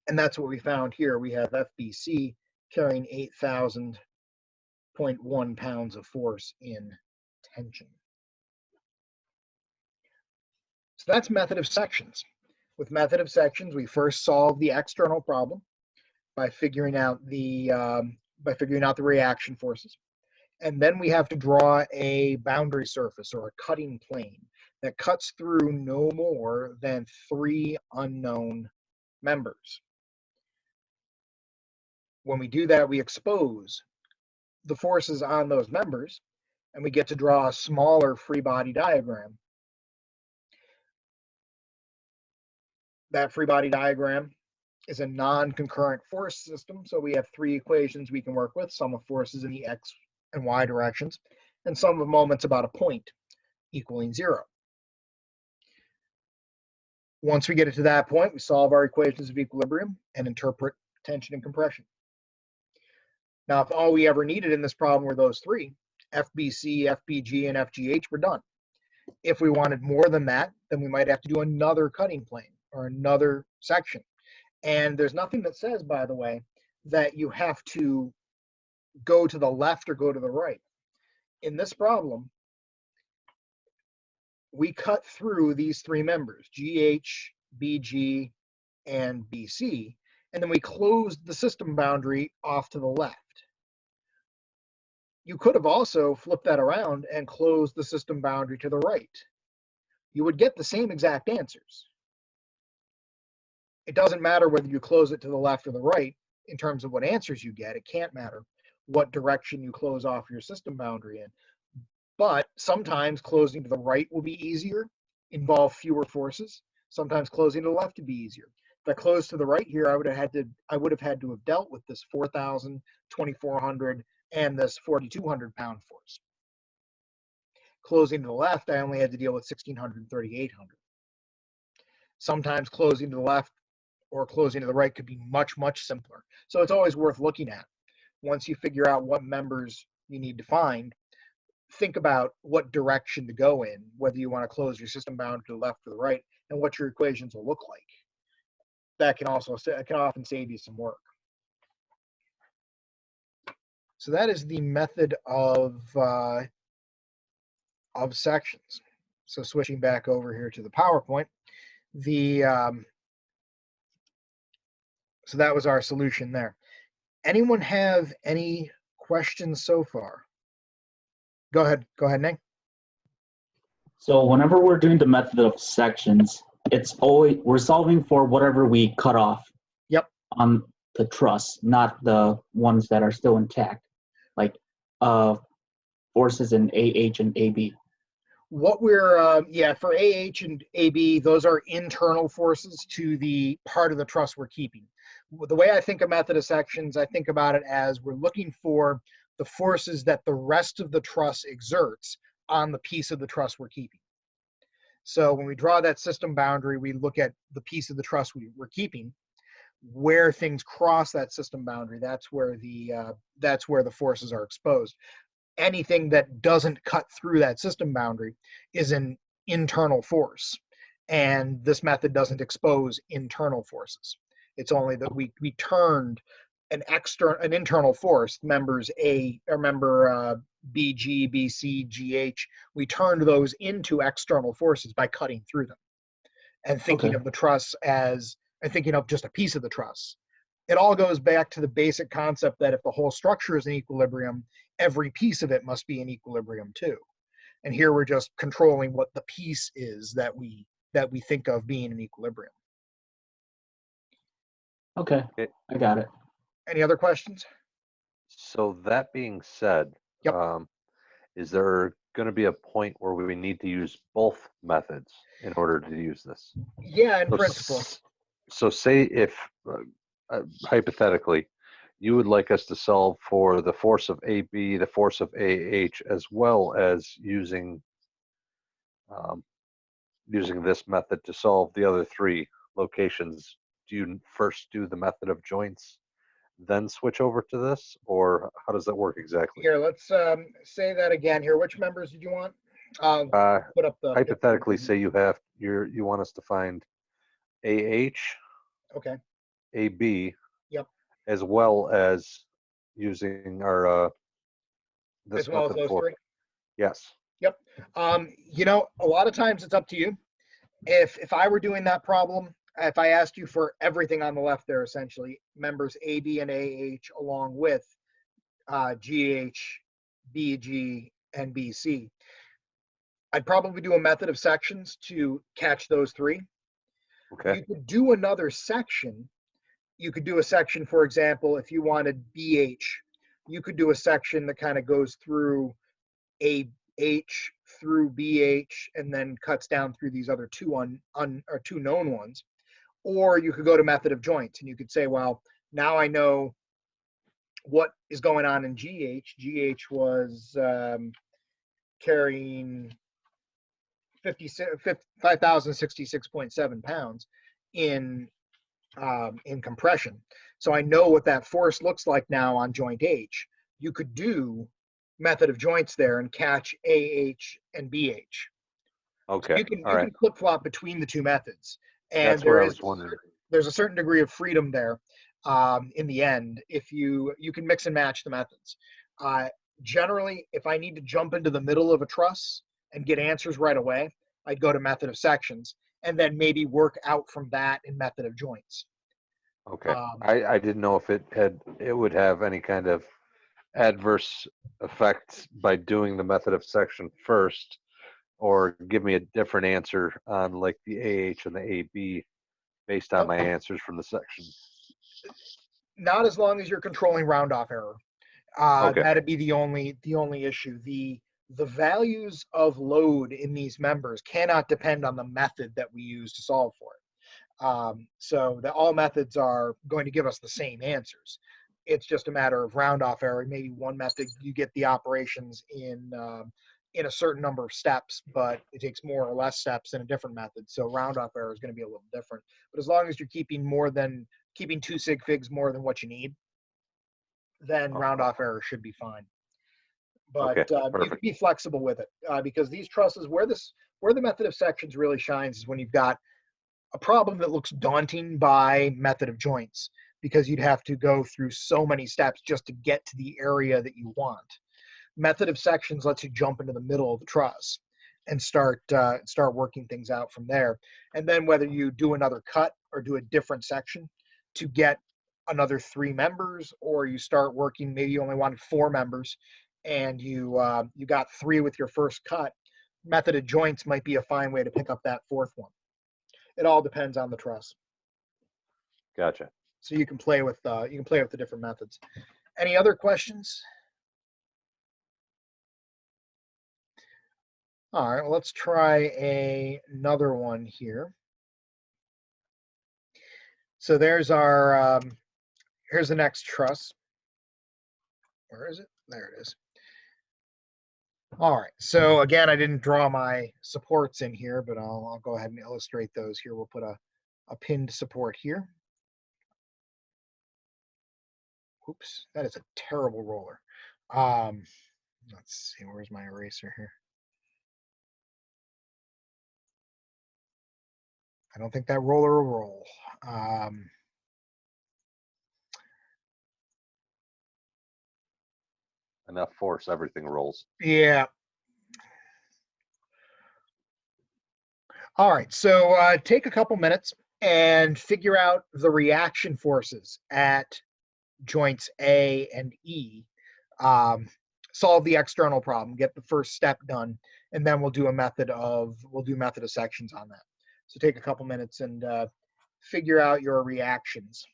And that's what we found here. We have FBC carrying 8,000.1 pounds of force in tension. So that's method of sections. With method of sections, we first solve the external problem by figuring out the reaction forces. And then we have to draw a boundary surface or a cutting plane that cuts through no more than 3 unknown members. When we do that, we expose the forces on those members, and we get to draw a smaller free body diagram. That free body diagram is a non-concurrent force system, so we have 3 equations we can work with: sum of forces in the x and y directions, and sum of moments about a point equaling 0. Once we get it to that point, we solve our equations of equilibrium and interpret tension and compression. Now, if all we ever needed in this problem were those 3, FBC, FBG, and FGH, we're done. If we wanted more than that, then we might have to do another cutting plane or another section. And there's nothing that says, by the way, that you have to go to the left or go to the right. In this problem, we cut through these 3 members, GH, BG, and BC, and then we closed the system boundary off to the left. You could have also flipped that around and closed the system boundary to the right. You would get the same exact answers. It doesn't matter whether you close it to the left or the right in terms of what answers you get. It can't matter what direction you close off your system boundary in. But sometimes closing to the right will be easier, involve fewer forces. Sometimes closing to the left would be easier. If I closed to the right here, I would have had to have dealt with this 4,000, 2,400, and this 4,200 pound force. Closing to the left, I only had to deal with 1,600 and 3,800. Sometimes closing to the left or closing to the right could be much, much simpler. So it's always worth looking at. Once you figure out what members you need to find, think about what direction to go in, whether you want to close your system boundary to the left or the right, and what your equations will look like. That can often save you some work. So that is the method of sections. So switching back over here to the PowerPoint, so that was our solution there. Anyone have any questions so far? Go ahead, Nick. So whenever we're doing the method of sections, it's always we're solving for whatever we cut off. Yep. On the truss, not the ones that are still intact, like forces in AH and AB. What we're for AH and AB, those are internal forces to the part of the truss we're keeping. The way I think of method of sections, I think about it as we're looking for the forces that the rest of the truss exerts on the piece of the truss we're keeping. So when we draw that system boundary, we look at the piece of the truss we're keeping. Where things cross that system boundary, that's where the forces are exposed. Anything that doesn't cut through that system boundary is an internal force, and this method doesn't expose internal forces. It's only that we turned an internal force, members A or member BG, BC, GH. We turned those into external forces by cutting through them and thinking Okay. of the truss as and thinking of just a piece of the truss. It all goes back to the basic concept that if the whole structure is in equilibrium, every piece of it must be in equilibrium too. And here we're just controlling what the piece is that we think of being in equilibrium. Okay. Okay. I got it. Any other questions? So that being said, Yep. is there going to be a point where we need to use both methods in order to use this? Yeah, in So, principle. so say if hypothetically, you would like us to solve for the force of AB, the force of AH, as well as um, using this method to solve the other three locations. Do you first do the method of joints, then switch over to this, or how does that work exactly? Here, let's say that again. Here, which members did you want? Uh, Put up the Hypothetically, say you want us to find AH, Okay. AB, Yep. as well as using our this As well as method those for three. yes. Yep. A lot of times it's up to you. If I were doing that problem, if I asked you for everything on the left there, essentially members AB and AH along with GH, BG, and BC, I'd probably do a method of sections to catch those three. Okay. You could do another section. You could do a section, for example, if you wanted BH, you could do a section that kind of goes through AH through BH and then cuts down through these other two or two known ones. Or you could go to method of joints and you could say, well, now I know what is going on in GH. GH was carrying 5,066.7 pounds in compression. So I know what that force looks like now on joint H. You could do method of joints there and catch AH and BH. Okay. You can All right. flip flop between the two methods, and That's what I was wondering. there's a certain degree of freedom there. In the end, if you can mix and match the methods. Generally, if I need to jump into the middle of a truss and get answers right away, I'd go to method of sections and then maybe work out from that in method of joints. Okay. I didn't know if it would have any kind of adverse effects by doing the method of section first, or give me a different answer on like the AH and the AB based on my answers from the section. Not as long as you're controlling round off error. Okay. That'd be the only issue. The values of load in these members cannot depend on the method that we use to solve for it. So all methods are going to give us the same answers. It's just a matter of round off error. Maybe one method you get the operations in a certain number of steps, but it takes more or less steps in a different method. So round off error is going to be a little different. But as long as you're keeping 2 sig figs more than what you need, then round off error should be fine. But Okay, you can be flexible with it because these trusses, where the method of sections really shines is when you've got a problem that looks daunting by method of joints, because you'd have to go through so many steps just to get to the area that you want. Method of sections lets you jump into the middle of the truss and start working things out from there. And then whether you do another cut or do a different section to get another 3 members, or you start working, maybe you only wanted 4 members and you got 3 with your first cut, method of joints might be a fine way to pick up that 4th one. It all depends on the truss. Gotcha. So you can play with the different methods. Any other questions? All right, well, let's try another one here. So there's our here's the next truss. Where is it? There it is. All right. So again, I didn't draw my supports in here, but I'll go ahead and illustrate those here. We'll put a pinned support here. Oops, that is a terrible roller. Let's see, where's my eraser here? I don't think that roller will roll. enough force, everything rolls. Yeah. All right, so take a couple minutes and figure out the reaction forces at joints A and E. Solve the external problem, get the first step done, and then we'll do method of sections on that. So take a couple minutes and figure out your reactions.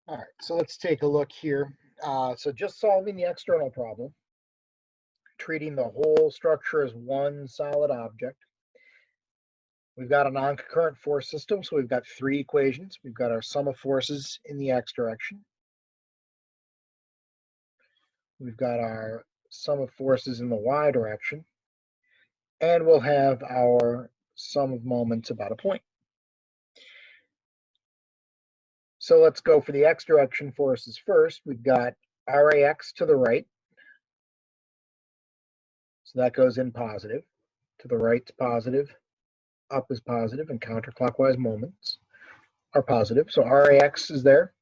All right, so let's take a look here. So just solving the external problem, treating the whole structure as one solid object. We've got a non-concurrent force system, so we've got three equations. We've got our sum of forces in the x direction. We've got our sum of forces in the y direction. And we'll have our sum of moments about a point. So let's go for the x direction forces first. We've got RAX to the right. So that goes in positive. To the right's positive, up is positive, and counterclockwise moments are positive. So RAX is there.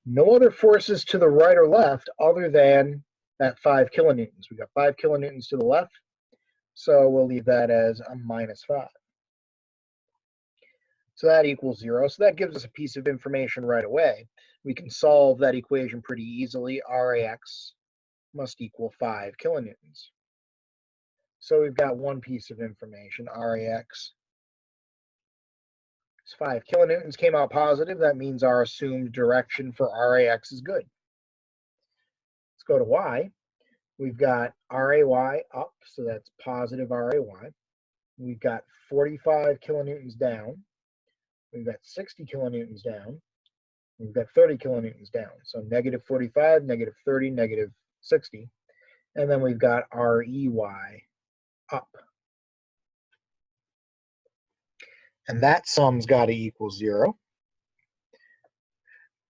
No other forces to the right or left other than that 5 kilonewtons. We've got 5 kilonewtons to the left, So we'll leave that as a -5. So that equals 0. So that gives us a piece of information right away. We can solve that equation pretty easily. RAX must equal 5 kilonewtons. So we've got one piece of information. RAX is 5 kilonewtons, came out positive. That means our assumed direction for RAX is good. Let's go to Y. We've got RAY up, so that's positive RAY. We've got 45 kilonewtons down. We've got 60 kilonewtons down. We've got 30 kilonewtons down. So negative 45, negative 30, negative 60. And then we've got REY up. And that sum's got to equal 0.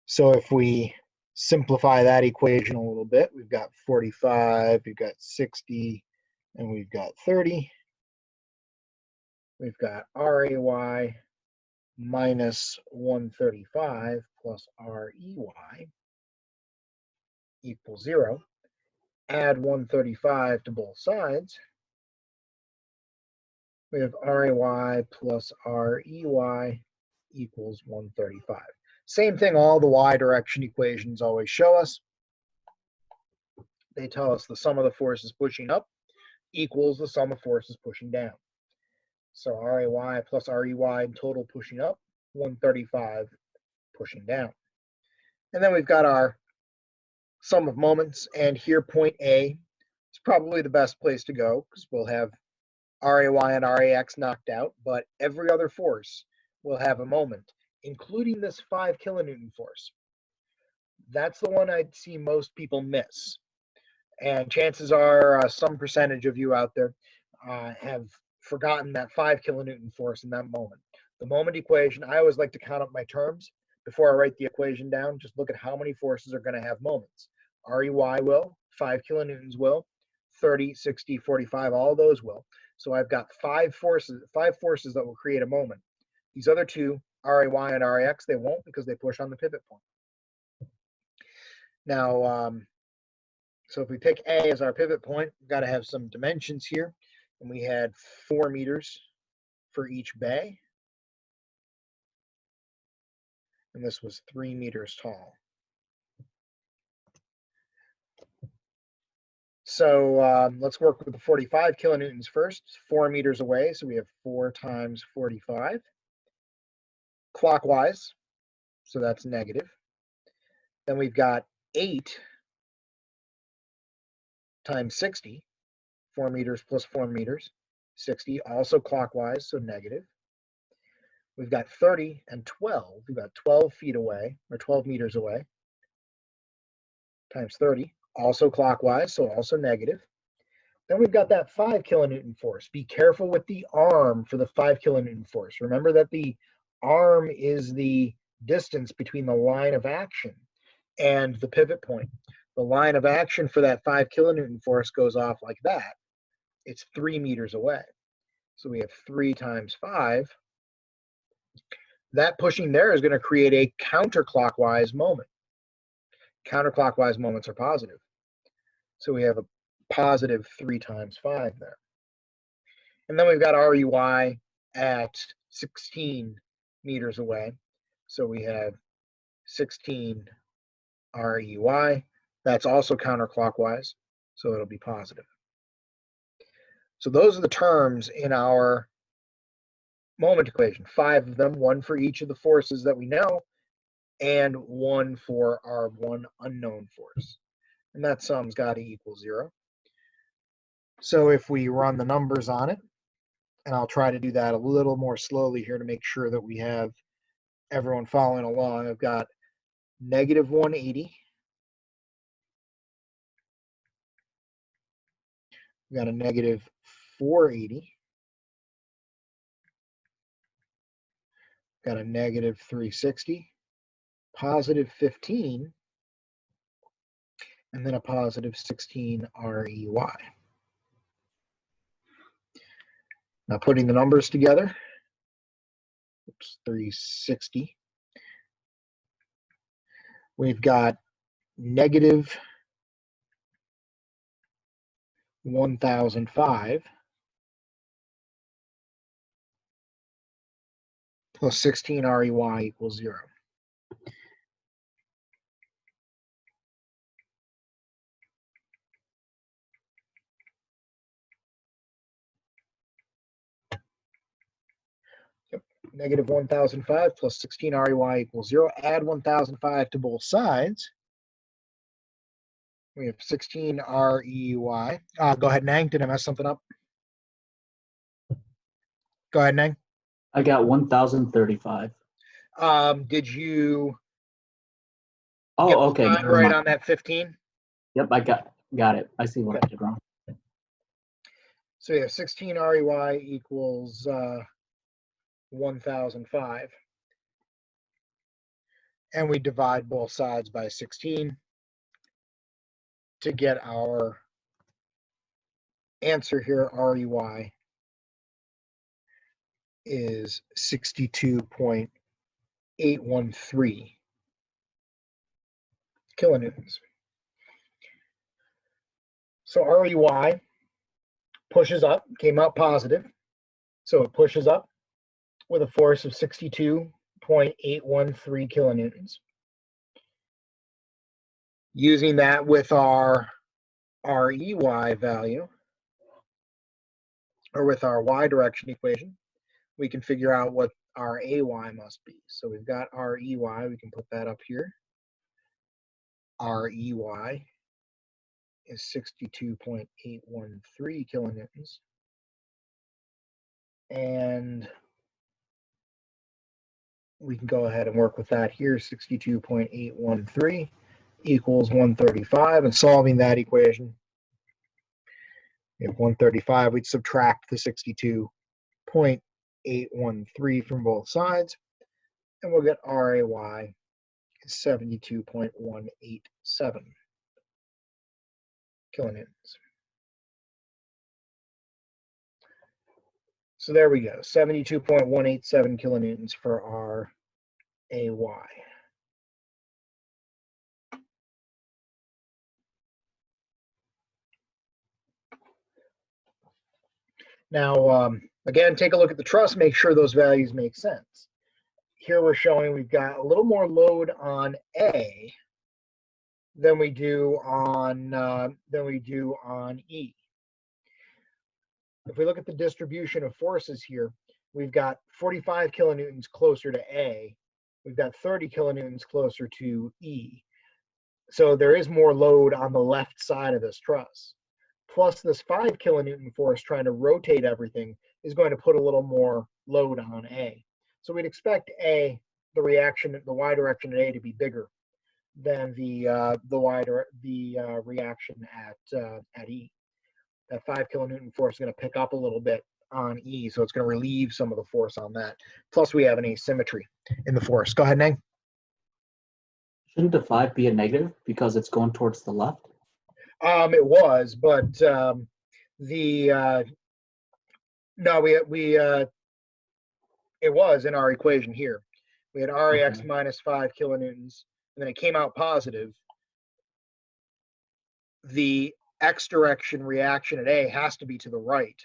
So if we simplify that equation a little bit, we've got 45, we've got 60, and we've got 30. We've got RAY minus 135 plus REY equals 0. Add 135 to both sides. We have RAY plus REY equals 135. Same thing all the Y direction equations always show us. They tell us the sum of the forces pushing up equals the sum of forces pushing down. So RAY plus REY in total pushing up, 135 pushing down. And then we've got our sum of moments, and here point A is probably the best place to go because we'll have RAY and RAX knocked out, but every other force will have a moment, including this 5 kilonewton force. That's the one I'd see most people miss. And chances are some percentage of you out there have forgotten that 5 kilonewton force in that moment. The moment equation, I always like to count up my terms before I write the equation down. Just look at how many forces are going to have moments. REY will, 5 kilonewtons will, 30, 60, 45, all those will. So I've got five forces that will create a moment. These other two, RAY and RAX, they won't because they push on the pivot point. Now, so if we pick A as our pivot point, we've got to have some dimensions here. And we had 4 meters for each bay. And this was 3 meters tall. So let's work with the 45 kilonewtons first. 4 meters away, so we have 4 times 45. Clockwise, so that's negative. Then we've got 8 times 60. 4 meters plus 4 meters. 60, also clockwise, so negative. We've got 30 and 12. We've got 12 feet away, or 12 meters away, times 30, also clockwise, so also negative. Then we've got that 5 kilonewton force. Be careful with the arm for the 5 kilonewton force. Remember that the arm is the distance between the line of action and the pivot point. The line of action for that 5 kilonewton force goes off like that. It's 3 meters away. So we have 3 times 5. That pushing there is going to create a counterclockwise moment. Counterclockwise moments are positive. So we have a positive 3 times 5 there. And then we've got REY at 16 meters away. So we have 16 REY. That's also counterclockwise, so it'll be positive. So those are the terms in our moment equation. 5 of them, 1 for each of the forces that we know, and 1 for our one unknown force. And that sum's got to equal 0. So if we run the numbers on it, and I'll try to do that a little more slowly here to make sure that we have everyone following along. I've got negative 180. We've got a negative 480. Got a negative 360. Positive 15. And then a positive 16 REY. Now putting the numbers together, oops, 360. We've got negative 1005 plus 16 REY equals 0. Yep. Negative 1005 plus 16 REY equals 0. Add 1005 to both sides. We have 16 REY. Go ahead, Nang. Did I mess something up? Go ahead, Nang. I got 1035. Did you Oh, get okay. the sign Never right mind. on that 15? Yep, I got it. I see what I did wrong. So yeah, 16 REY equals 1005. And we divide both sides by 16 to get our answer here. REY is 62.813 kilonewtons. So REY pushes up, came out positive. So it pushes up with a force of 62.813 kilonewtons. Using that with our REY value, or with our y direction equation, we can figure out what our AY must be. So we've got REY, we can put that up here. REY is 62.813 kilonewtons. And we can go ahead and work with that here. 62.813 equals 135. And solving that equation, if 135, we'd subtract the 62.813 from both sides, and we'll get RAY is 72.187 kilonewtons. So there we go, 72.187 kilonewtons for our AY. Now, again, take a look at the truss, make sure those values make sense. Here we're showing we've got a little more load on A than we do on E. If we look at the distribution of forces here, we've got 45 kilonewtons closer to A. We've got 30 kilonewtons closer to E. So there is more load on the left side of this truss. Plus this 5 kilonewton force trying to rotate everything is going to put a little more load on A. So we'd expect A, the reaction, the y direction at A to be bigger than the reaction at E. That 5 kilonewton force is going to pick up a little bit on E, so it's going to relieve some of the force on that. Plus, we have an asymmetry in the force. Go ahead, Nang. Shouldn't the 5 be a negative because it's going towards the left? It was, but it was in our equation here. We had RAX Okay. minus 5 kilonewtons, and then it came out positive. The X direction reaction at A has to be to the right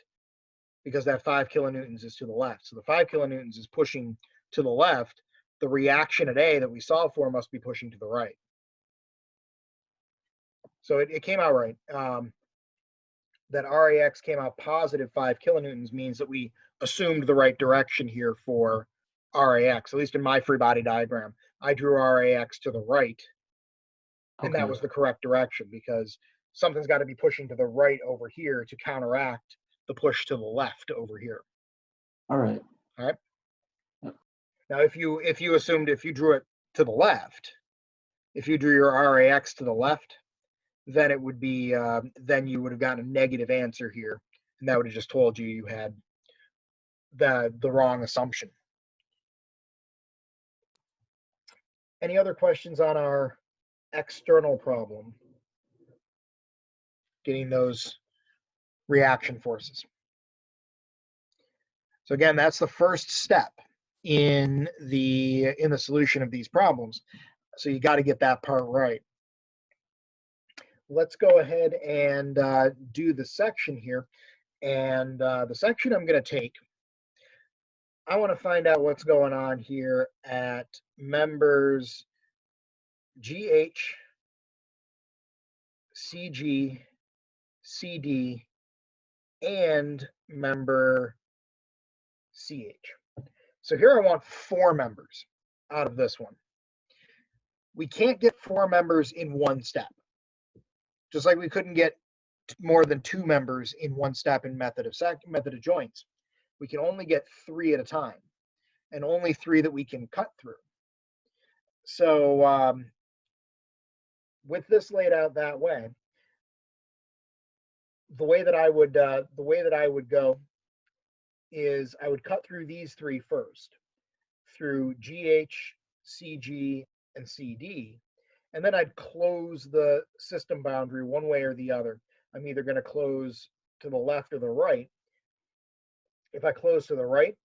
because that 5 kilonewtons is to the left. So the 5 kilonewtons is pushing to the left. The reaction at A that we solved for must be pushing to the right. So it came out right. That RAX came out positive 5 kilonewtons means that we assumed the right direction here for RAX, at least in my free body diagram. I drew RAX to the right, and that was the correct direction because something's got to be pushing to the right over here to counteract the push to the left over here. All right. All right. Yep. Now, if you assumed, if you drew it to the left, if you drew your RAX to the left, then it would be then you would have gotten a negative answer here, and that would have just told you you had the wrong assumption. Any other questions on our external problem? Getting those reaction forces. So again, that's the first step in the solution of these problems. So you got to get that part right. Let's go ahead and do the section here. And the section I'm going to take I want to find out what's going on here at members GH, CG, CD, and member CH. So here I want 4 members out of this one. We can't get 4 members in one step. Just like we couldn't get more than 2 members in one step in method of joints. We can only get 3 at a time, and only 3 that we can cut through. So with this laid out that way, the way that I would go is I would cut through these 3 first, through GH, CG, and CD, and then I'd close the system boundary one way or the other. I'm either going to close to the left or the right. If I close to the right,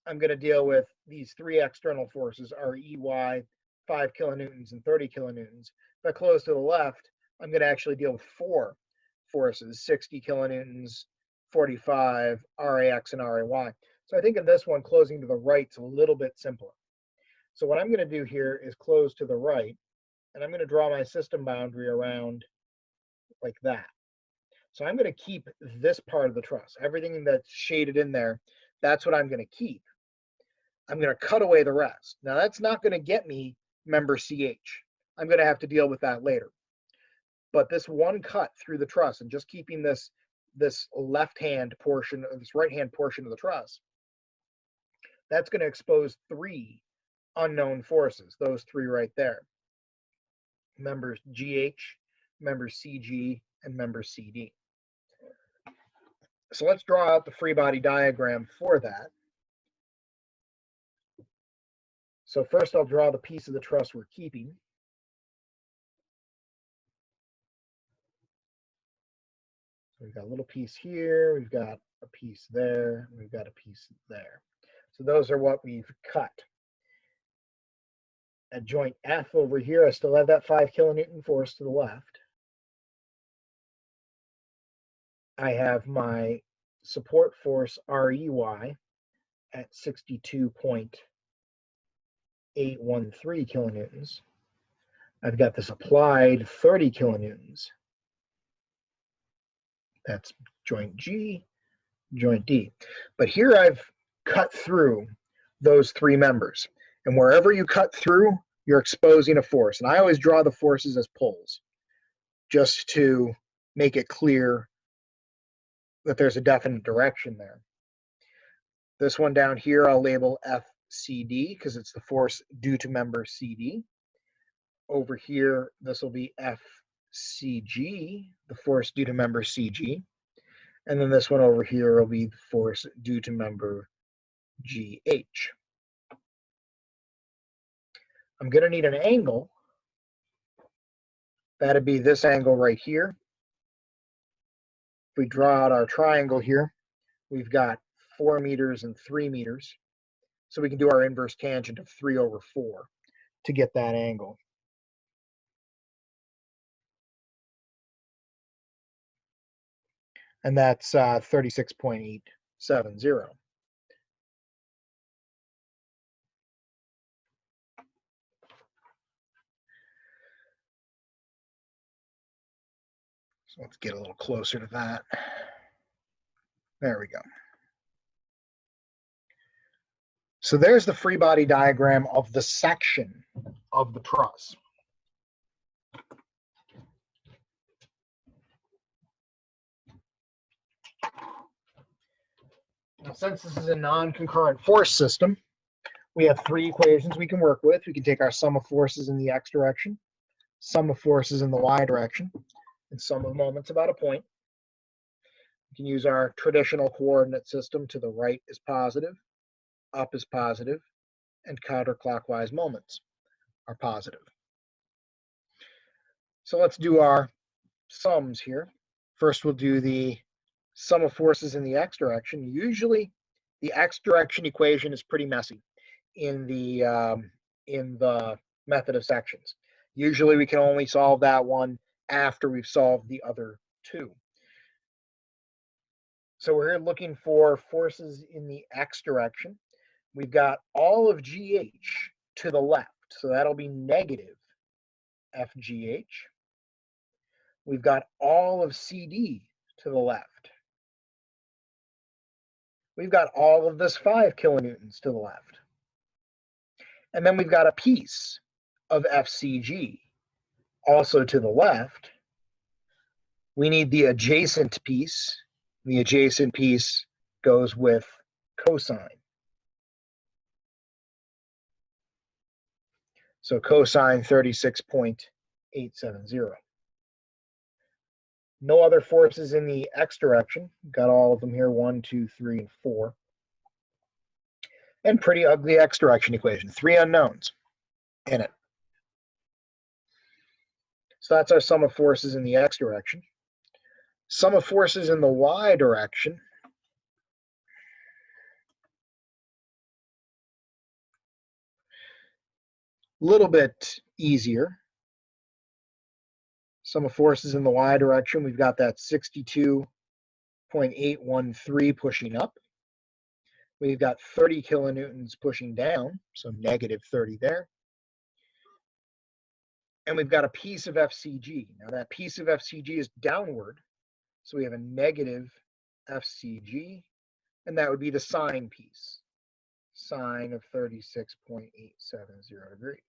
I'm going to deal with these 3 external forces, REY, 5 kilonewtons and 30 kilonewtons. If I close to the left, I'm going to actually deal with 4 forces, 60 kilonewtons, 45, RAX, and RAY. So I think in this one, closing to the right is a little bit simpler. So what I'm going to do here is close to the right, and I'm going to draw my system boundary around like that. So I'm going to keep this part of the truss. Everything that's shaded in there, that's what I'm going to keep. I'm going to cut away the rest. Now that's not going to get me member CH. I'm going to have to deal with that later. But this one cut through the truss and just keeping this left-hand portion or this right-hand portion of the truss, that's going to expose 3 unknown forces, those 3 right there. Members GH, member CG, and member CD. So let's draw out the free body diagram for that. So first I'll draw the piece of the truss we're keeping. So we've got a little piece here, we've got a piece there, we've got a piece there. So those are what we've cut. At joint F over here, I still have that 5 kilonewton force to the left. I have my support force REY at 62.813 kilonewtons. I've got this applied 30 kilonewtons. That's joint G, joint D. But here I've cut through those 3 members. And wherever you cut through, you're exposing a force. And I always draw the forces as pulls, just to make it clear that there's a definite direction there. This one down here, I'll label FCD because it's the force due to member CD. Over here, this will be FCG, the force due to member CG. And then this one over here will be the force due to member GH. I'm going to need an angle. That'd be this angle right here. If we draw out our triangle here, we've got 4 meters and 3 meters. So we can do our inverse tangent of 3 over 4 to get that angle. And that's 36.870. So let's get a little closer to that. There we go. So there's the free body diagram of the section of the truss. Now, since this is a non-concurrent force system, we have 3 equations we can work with. We can take our sum of forces in the x direction, sum of forces in the y direction, and sum of moments about a point. We can use our traditional coordinate system. To the right is positive, up is positive, and counterclockwise moments are positive. So let's do our sums here. First, we'll do the sum of forces in the x direction. Usually, the x direction equation is pretty messy in the method of sections. Usually, we can only solve that one after we've solved the other 2. So we're looking for forces in the x direction. we've got all of GH to the left. So that'll be negative FGH. We've got all of CD to the left. We've got all of this 5 kilonewtons to the left. And then we've got a piece of FCG also to the left. We need the adjacent piece. The adjacent piece goes with cosine. So cosine 36.870. No other forces in the x direction. Got all of them here, 1, 2, 3, and 4. And pretty ugly x direction equation. 3 unknowns in it. So that's our sum of forces in the x direction. Sum of forces in the y direction. A little bit easier. Sum of forces in the y direction, we've got that 62.813 pushing up. We've got 30 kilonewtons pushing down, so negative 30 there. And we've got a piece of FCG. Now that piece of FCG is downward, so we have a negative FCG, and that would be the sine piece, sine of 36.870 degrees.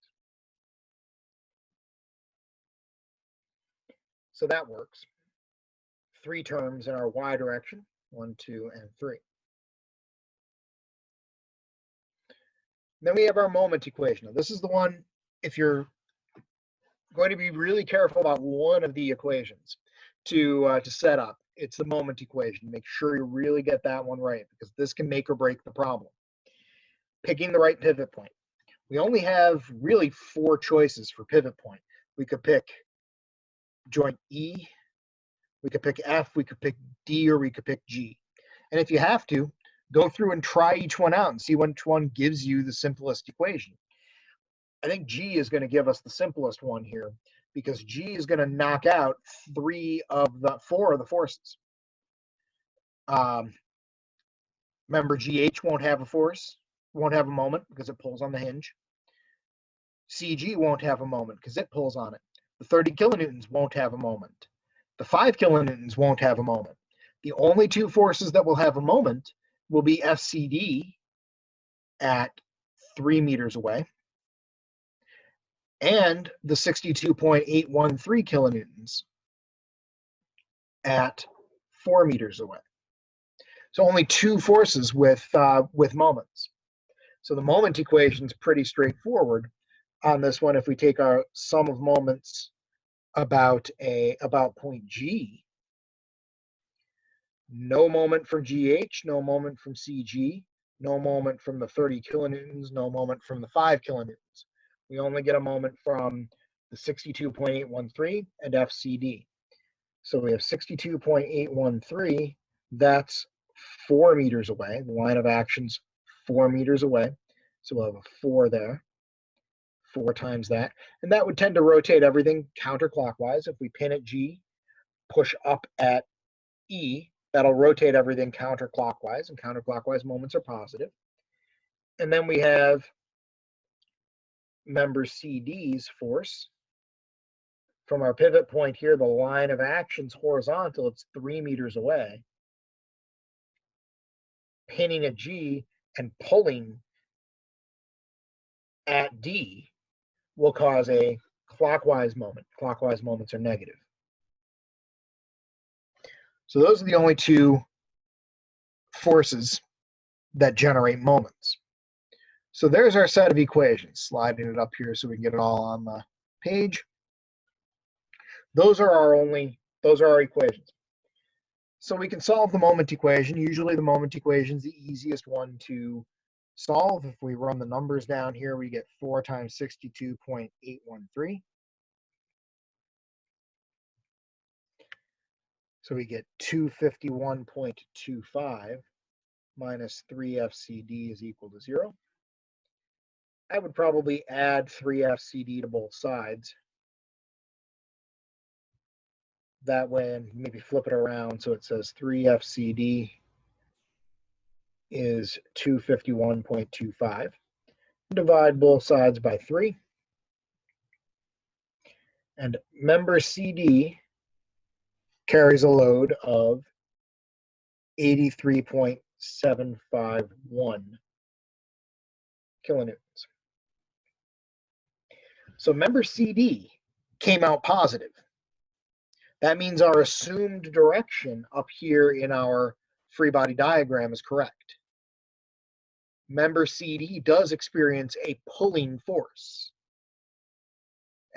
So that works. 3 terms in our y direction, 1, 2, and 3. Then we have our moment equation. Now, this is the one, if you're going to be really careful about one of the equations to set up, it's the moment equation. Make sure you really get that one right, because this can make or break the problem. Picking the right pivot point. We only have really 4 choices for pivot point. We could pick joint E, we could pick F, we could pick D, or we could pick G. And if you have to, go through and try each one out and see which one gives you the simplest equation. I think G is going to give us the simplest one here, because G is going to knock out 4 of the forces. Remember, GH won't have a force, won't have a moment because it pulls on the hinge. CG won't have a moment because it pulls on it. The 30 kilonewtons won't have a moment. The 5 kilonewtons won't have a moment. The only 2 forces that will have a moment will be FCD at 3 meters away and the 62.813 kilonewtons at 4 meters away. So only 2 forces with moments. So the moment equation is pretty straightforward on this one. If we take our sum of moments about point G, no moment from GH, no moment from CG, no moment from the 30 kilonewtons, no moment from the 5 kilonewtons. We only get a moment from the 62.813 and FCD. So we have 62.813, that's 4 meters away. The line of action's 4 meters away. So we'll have a 4 there, 4 times that. And that would tend to rotate everything counterclockwise. If we pin at G, push up at E, that'll rotate everything counterclockwise, and counterclockwise moments are positive. And then we have member CD's force. From our pivot point here, the line of action's horizontal, it's 3 meters away. Pinning at G and pulling at D will cause a clockwise moment. Clockwise moments are negative. So those are the only 2 forces that generate moments. So there's our set of equations. Sliding it up here so we can get it all on the page. Those are our equations. So we can solve the moment equation. Usually the moment equation is the easiest one to solve. If we run the numbers down here, we get 4 times 62.813. So we get 251.25 minus 3 FCD is equal to 0. I would probably add 3 FCD to both sides. That way, and maybe flip it around so it says 3 FCD is 251.25. Divide both sides by 3. And member CD carries a load of 83.751 kilonewtons. So member CD came out positive. That means our assumed direction up here in our free body diagram is correct. Member CD does experience a pulling force.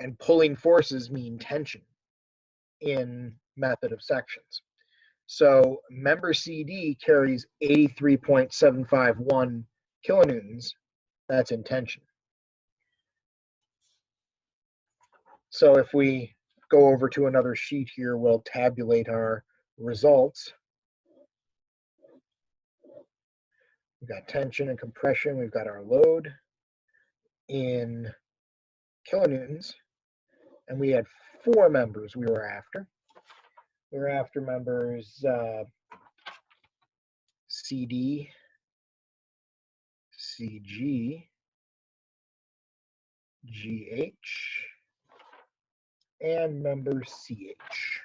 And pulling forces mean tension in method of sections. So member CD carries 83.751 kilonewtons. That's in tension. So if we go over to another sheet here, we'll tabulate our results. We've got tension and compression. We've got our load in kilonewtons. And we had 4 members we were after. We were after members CD, CG, GH, and member CH.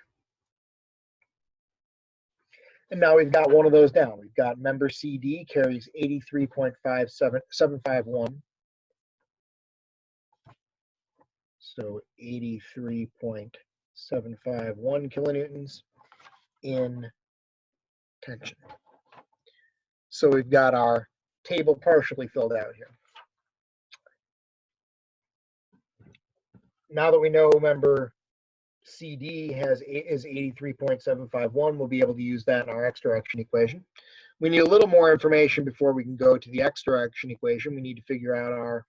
And now we've got one of those down. We've got member CD carries 83.751. So 83.751 kilonewtons in tension. So we've got our table partially filled out here. Now that we know member CD is 83.751, we'll be able to use that in our x direction equation. We need a little more information before we can go to the x direction equation. We need to figure out our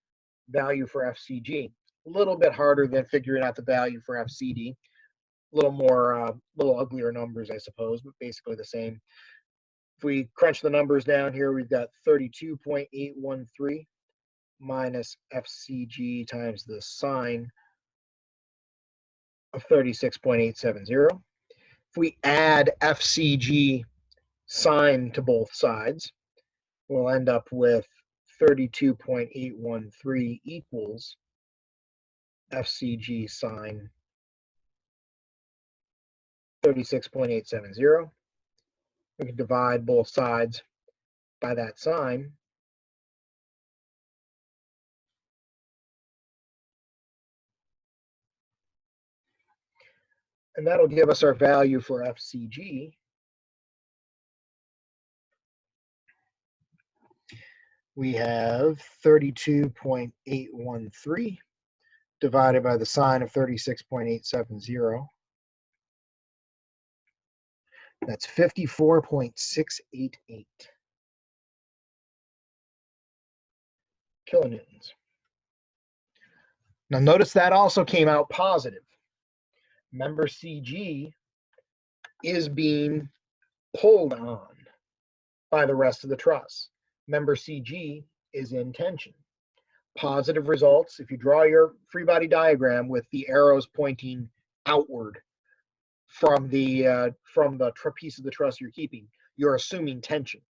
value for FCG. A little bit harder than figuring out the value for FCD. A little more, little uglier numbers, I suppose, but basically the same. If we crunch the numbers down here, we've got 32.813 minus FCG times the sine of 36.870. If we add FCG sine to both sides, we'll end up with 32.813 equals FCG sine 36.870. We can divide both sides by that sine. And that'll give us our value for FCG. We have 32.813 divided by the sine of 36.870. That's 54.688 kilonewtons. Now notice that also came out positive. Member CG is being pulled on by the rest of the truss. Member CG is in tension. Positive results, if you draw your free body diagram with the arrows pointing outward from the piece of the truss you're keeping, you're assuming tension.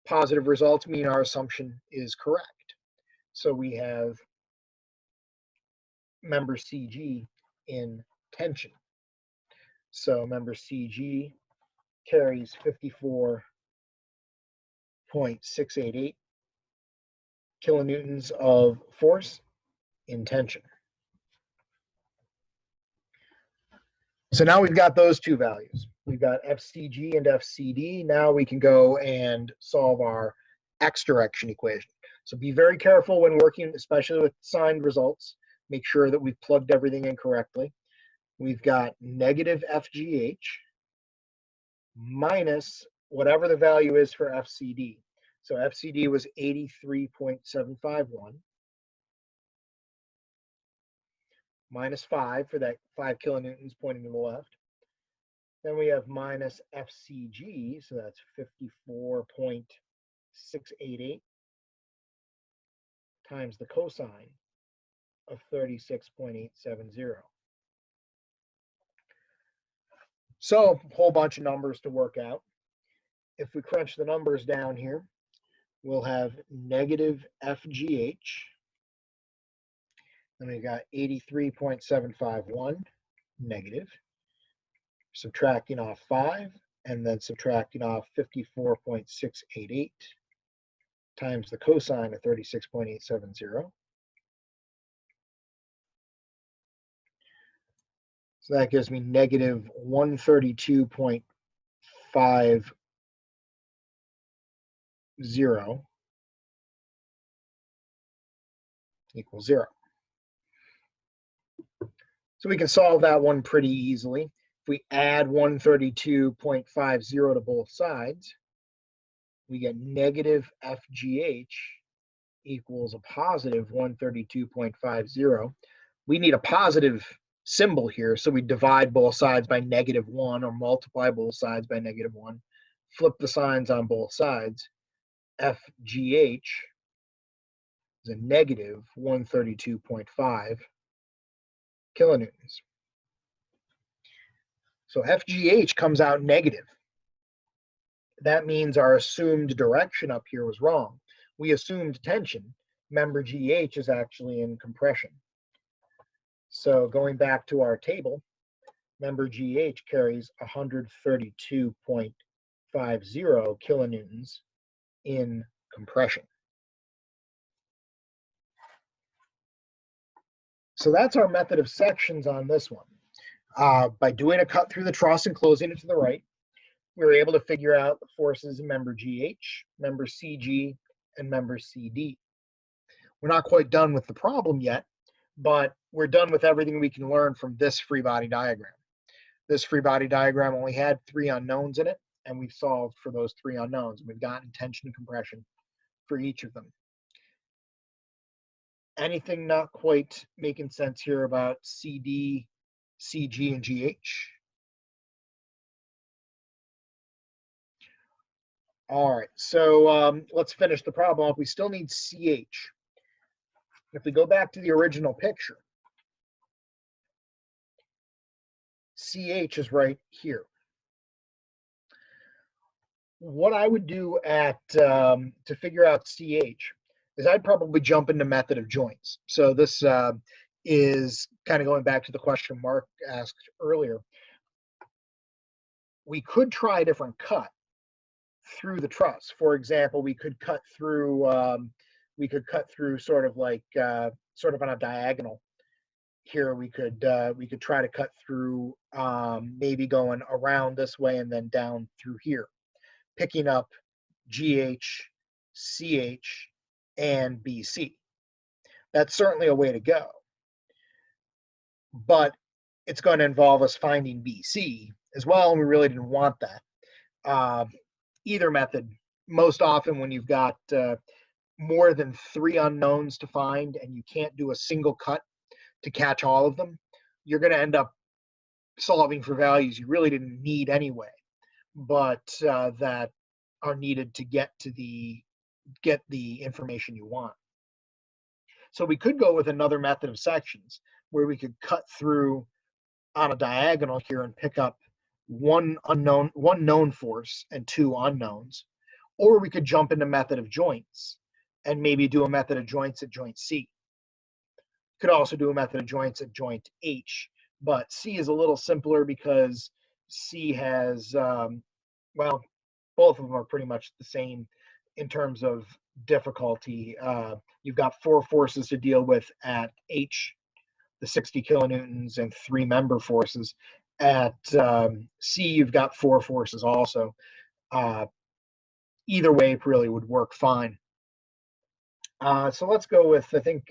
Positive results mean our assumption is correct. So we have member CG in tension. So member CG carries 54.688 kilonewtons of force in tension. So now we've got those two values. We've got FCG and FCD. Now we can go and solve our x direction equation. So be very careful when working, especially with signed results. Make sure that we've plugged everything in correctly. We've got negative FGH minus whatever the value is for FCD. So FCD was 83.751 minus 5 for that 5 kilonewtons pointing to the left. Then we have minus FCG, so that's 54.688 times the cosine of 36.870. So a whole bunch of numbers to work out. If we crunch the numbers down here, we'll have negative FGH. Then we got 83.751 negative. Subtracting off 5, and then subtracting off 54.688 times the cosine of 36.870. So that gives me negative 132.50 equals 0. So we can solve that one pretty easily. If we add 132.50 to both sides, we get negative FGH equals a positive 132.50. We need a positive symbol here, so we divide both sides by -1 or multiply both sides by -1. Flip the signs on both sides. FGH is a negative 132.5 kilonewtons. So FGH comes out negative. That means our assumed direction up here was wrong. We assumed tension. Member GH is actually in compression. So going back to our table, member GH carries 132.50 kilonewtons in compression. So that's our method of sections on this one. By doing a cut through the truss and closing it to the right, we were able to figure out the forces in member GH, member CG, and member CD. We're not quite done with the problem yet, but we're done with everything we can learn from this free body diagram. This free body diagram only had 3 unknowns in it, and we've solved for those 3 unknowns. We've gotten tension and compression for each of them. Anything not quite making sense here about CD, CG, and GH? All right, so let's finish the problem up. We still need CH. If we go back to the original picture, CH is right here. What I would do to figure out CH is I'd probably jump into method of joints. So this is kind of going back to the question Mark asked earlier. We could try a different cut through the truss. For example, we could cut through sort of like sort of on a diagonal. Here we could try to cut through maybe going around this way and then down through here, picking up GH, CH, and BC. That's certainly a way to go, but it's going to involve us finding BC as well, and we really didn't want that. Either method, most often when you've got more than 3 unknowns to find and you can't do a single cut to catch all of them, you're going to end up solving for values you really didn't need anyway, but that are needed to get the information you want. So we could go with another method of sections where we could cut through on a diagonal here and pick up one known force and 2 unknowns, or we could jump into method of joints and maybe do a method of joints at joint C. Could also do a method of joints at joint H, but C is a little simpler because C has, well, both of them are pretty much the same in terms of difficulty. You've got 4 forces to deal with at H, the 60 kilonewtons, and 3 member forces. At C, you've got 4 forces also. Either way really would work fine. So let's go with, I think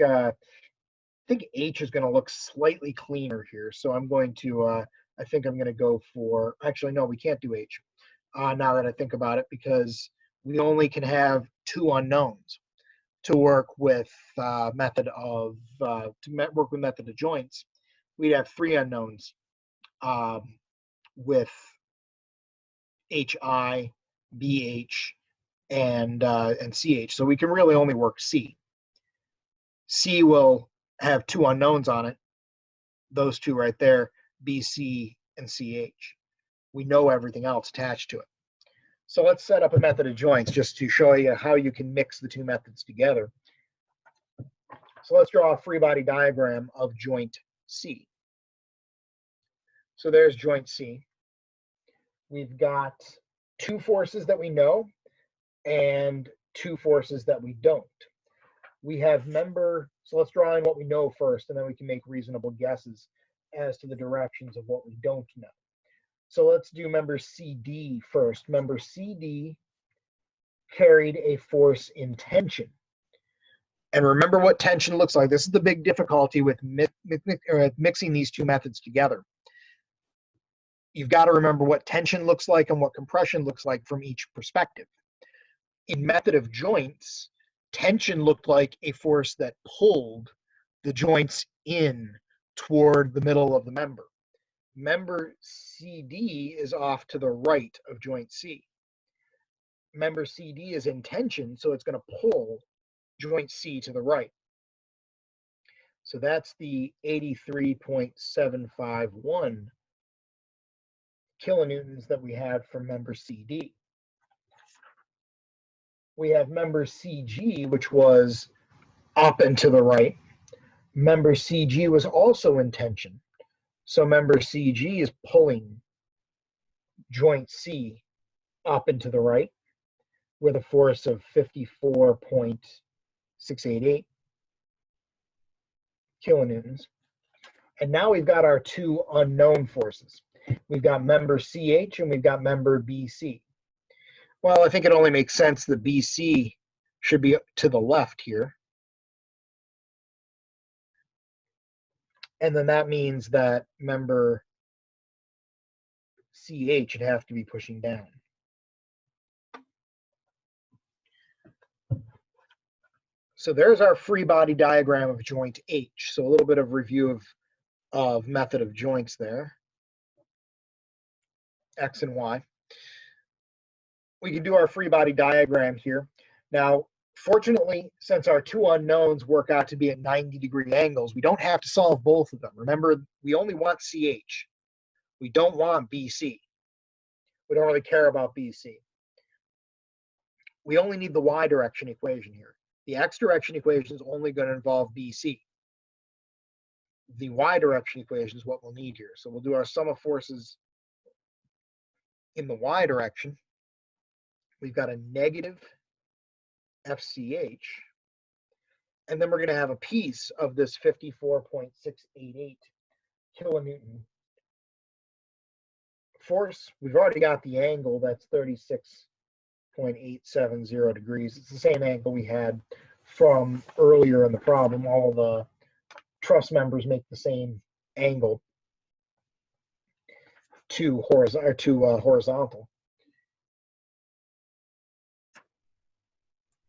H is going to look slightly cleaner here. So I'm going to, I think I'm going to go for, actually, no, we can't do H now that I think about it, because we only can have 2 unknowns to work with method of joints. We'd have 3 unknowns with HI, BH, and CH. So we can really only work C. C will have 2 unknowns on it, those 2 right there, BC and CH. We know everything else attached to it. So let's set up a method of joints just to show you how you can mix the two methods together. So let's draw a free body diagram of joint C. So there's joint C. We've got two forces that we know and two forces that we don't. We have member, so let's draw in what we know first, and then we can make reasonable guesses as to the directions of what we don't know. So let's do member CD first. Member CD carried a force in tension. And remember what tension looks like. This is the big difficulty with mixing these two methods together. You've got to remember what tension looks like and what compression looks like from each perspective. In method of joints, tension looked like a force that pulled the joints in toward the middle of the member. Member CD is off to the right of joint C. Member CD is in tension, so it's going to pull joint C to the right. So that's the 83.751 kilonewtons that we had from member CD. We have member CG, which was up and to the right. Member CG was also in tension. So member CG is pulling joint C up and to the right with a force of 54.688 kilonewtons. And now we've got our two unknown forces. We've got member CH and we've got member BC. Well, I think it only makes sense that BC should be to the left here. And then that means that member CH would have to be pushing down. So there's our free body diagram of joint H. So a little bit of review of method of joints there. X and Y. We can do our free body diagram here. Now, fortunately, since our two unknowns work out to be at 90-degree angles, we don't have to solve both of them. Remember, we only want CH. We don't want BC. We don't really care about BC. We only need the Y direction equation here. The X direction equation is only going to involve BC. The Y direction equation is what we'll need here. So we'll do our sum of forces in the Y direction. We've got a negative FCH. And then we're going to have a piece of this 54.688 kilonewton force. We've already got the angle. That's 36.870 degrees. It's the same angle we had from earlier in the problem. All the truss members make the same angle to horizontal.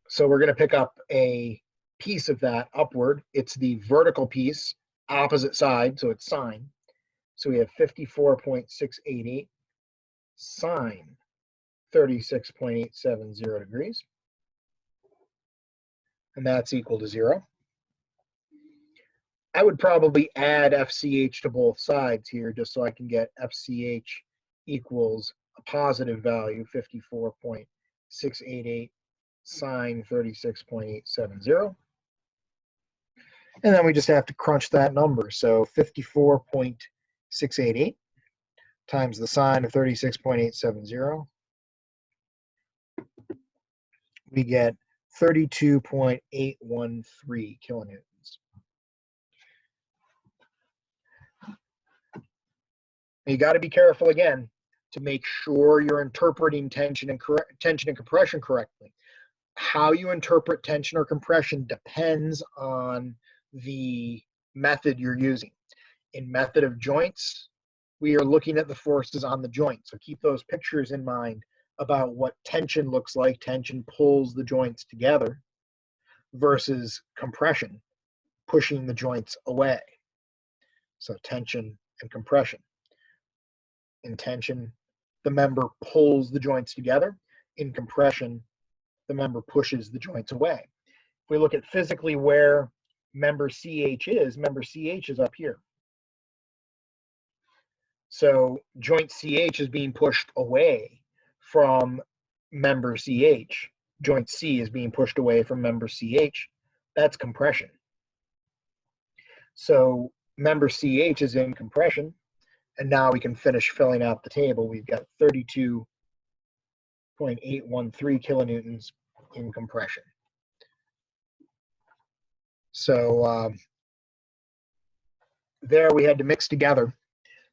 So we're going to pick up a piece of that upward. It's the vertical piece, opposite side, so it's sine. So we have 54.688 sine 36.870 degrees. And that's equal to 0. I would probably add FCH to both sides here just so I can get FCH equals a positive value, 54.688 sine 36.870. And then we just have to crunch that number. So 54.688 times the sine of 36.870. We get 32.813 kilonewtons. You got to be careful again to make sure you're interpreting tension and compression correctly. How you interpret tension or compression depends on the method you're using. In method of joints, we are looking at the forces on the joint. So keep those pictures in mind about what tension looks like. Tension pulls the joints together versus compression, pushing the joints away. So tension and compression. In tension, the member pulls the joints together. In compression, the member pushes the joints away. If we look at physically where member CH is up here. So joint CH is being pushed away from member CH, joint C is being pushed away from member CH, that's compression. So member CH is in compression, and now we can finish filling out the table. We've got 32.813 kilonewtons in compression. So there we had to mix together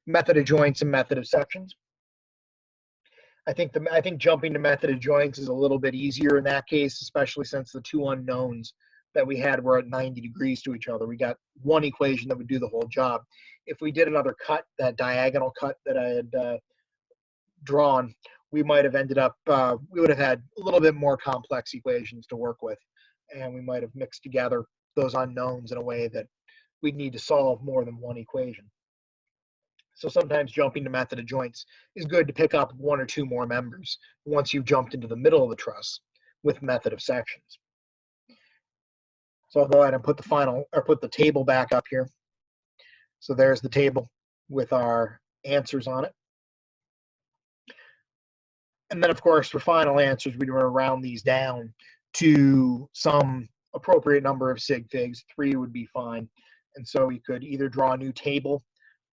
method of joints and method of sections. I think jumping to method of joints is a little bit easier in that case, especially since the two unknowns that we had were at 90 degrees to each other. We got one equation that would do the whole job. If we did another cut, that diagonal cut that I had drawn, we might have ended up, we would have had a little bit more complex equations to work with, and we might have mixed together those unknowns in a way that we'd need to solve more than one equation. So sometimes jumping to method of joints is good to pick up one or two more members once you've jumped into the middle of the truss with method of sections. So I'll go ahead and put the table back up here. So there's the table with our answers on it. And then, of course, for final answers, we're going to round these down to some appropriate number of sig figs. 3 would be fine. And so we could either draw a new table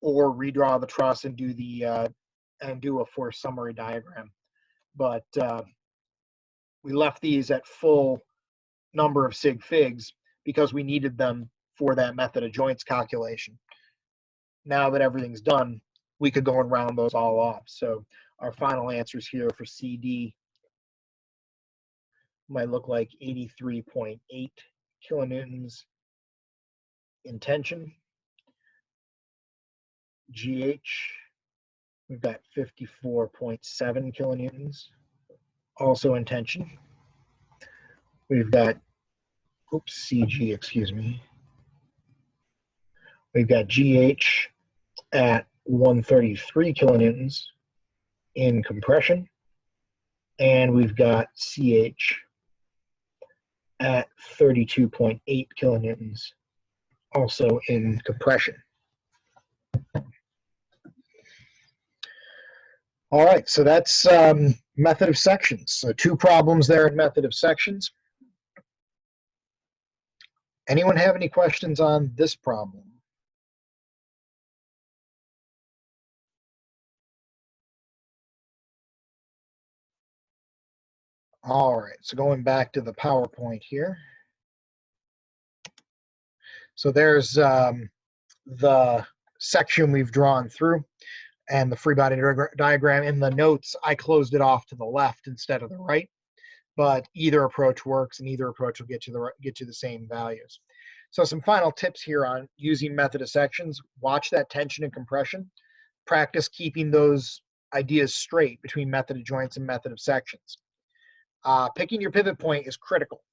or redraw the truss and do a forced summary diagram. But we left these at full number of sig figs because we needed them for that method of joints calculation. Now that everything's done, we could go and round those all off. So our final answers here for CD might look like 83.8 kilonewtons in tension. GH, we've got 54.7 kilonewtons, also in tension. We've got, CG, excuse me. We've got GH at 133 kilonewtons in compression, and we've got CH at 32.8 kilonewtons, also in compression. All right, so that's method of sections. So 2 problems there in method of sections. Anyone have any questions on this problem? All right, so going back to the PowerPoint here. So there's the section we've drawn through and the free body diagram. In the notes, I closed it off to the left instead of the right, but either approach works and either approach will get you the same values. So some final tips here on using method of sections. Watch that tension and compression. Practice keeping those ideas straight between method of joints and method of sections. Picking your pivot point is critical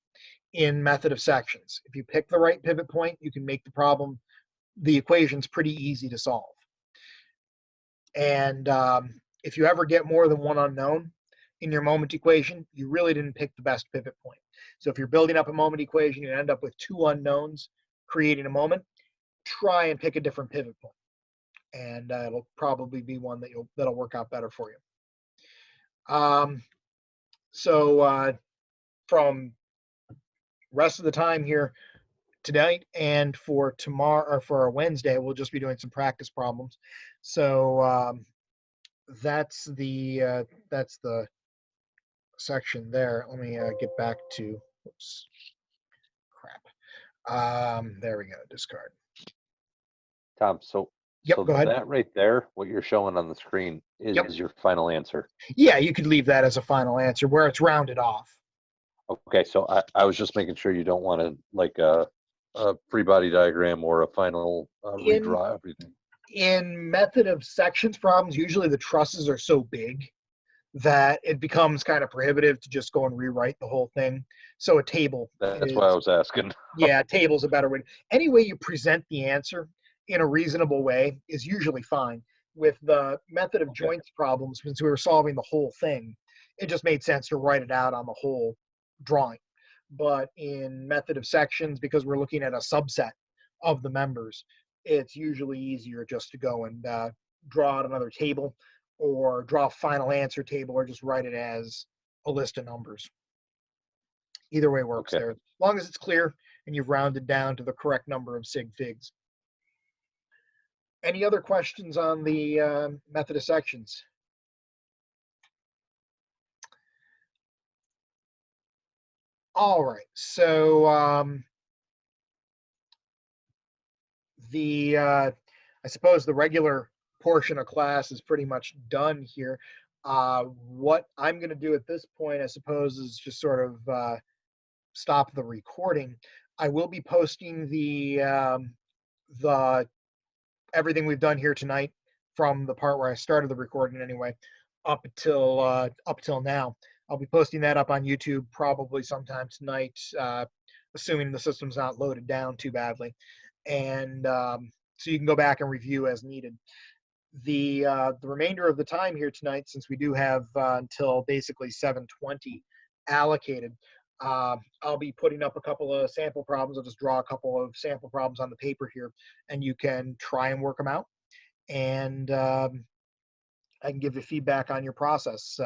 in method of sections. If you pick the right pivot point, you can make the equations pretty easy to solve. And if you ever get more than one unknown in your moment equation, you really didn't pick the best pivot point. So if you're building up a moment equation, you end up with 2 unknowns creating a moment, try and pick a different pivot point. And it'll probably be one that'll work out better for you. From rest of the time here tonight and for tomorrow or for Wednesday, we'll just be doing some practice problems. So that's the section there. Let me get back to, oops, crap. There we go, discard. Tom, so Yep, go ahead. That right there, what you're showing on the screen is your final answer. Yeah, you could leave that as a final answer where it's rounded off. Okay, so I was just making sure you don't want to like a free body diagram or a final redraw everything. In method of sections problems, usually the trusses are so big that it becomes kind of prohibitive to just go and rewrite the whole thing. So a table. That's why I was asking. Yeah, a table's a better way. Any way you present the answer in a reasonable way is usually fine. With the method of joints problems, since we were solving the whole thing, it just made sense to write it out on the whole drawing. But in method of sections, because we're looking at a subset of the members, it's usually easier just to go and draw out another table or draw a final answer table or just write it as a list of numbers. Either way works Okay. there, as long as it's clear and you've rounded down to the correct number of sig figs. Any other questions on the method of sections? All right, so I suppose the regular portion of class is pretty much done here. What I'm going to do at this point, I suppose, is just sort of stop the recording. I will be posting the everything we've done here tonight from the part where I started the recording anyway, up till now. I'll be posting that up on YouTube probably sometime tonight, assuming the system's not loaded down too badly, and so you can go back and review as needed. The remainder of the time here tonight, since we do have until basically 7:20 allocated, I'll be putting up a couple of sample problems. I'll just draw a couple of sample problems on the paper here, and you can try and work them out. And I can give you feedback on your process.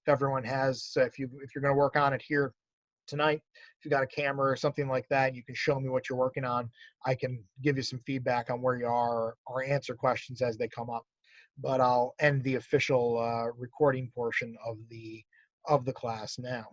If everyone has, if you're going to work on it here tonight, if you got a camera or something like that, you can show me what you're working on. I can give you some feedback on where you are or answer questions as they come up. But I'll end the official recording portion of the class now.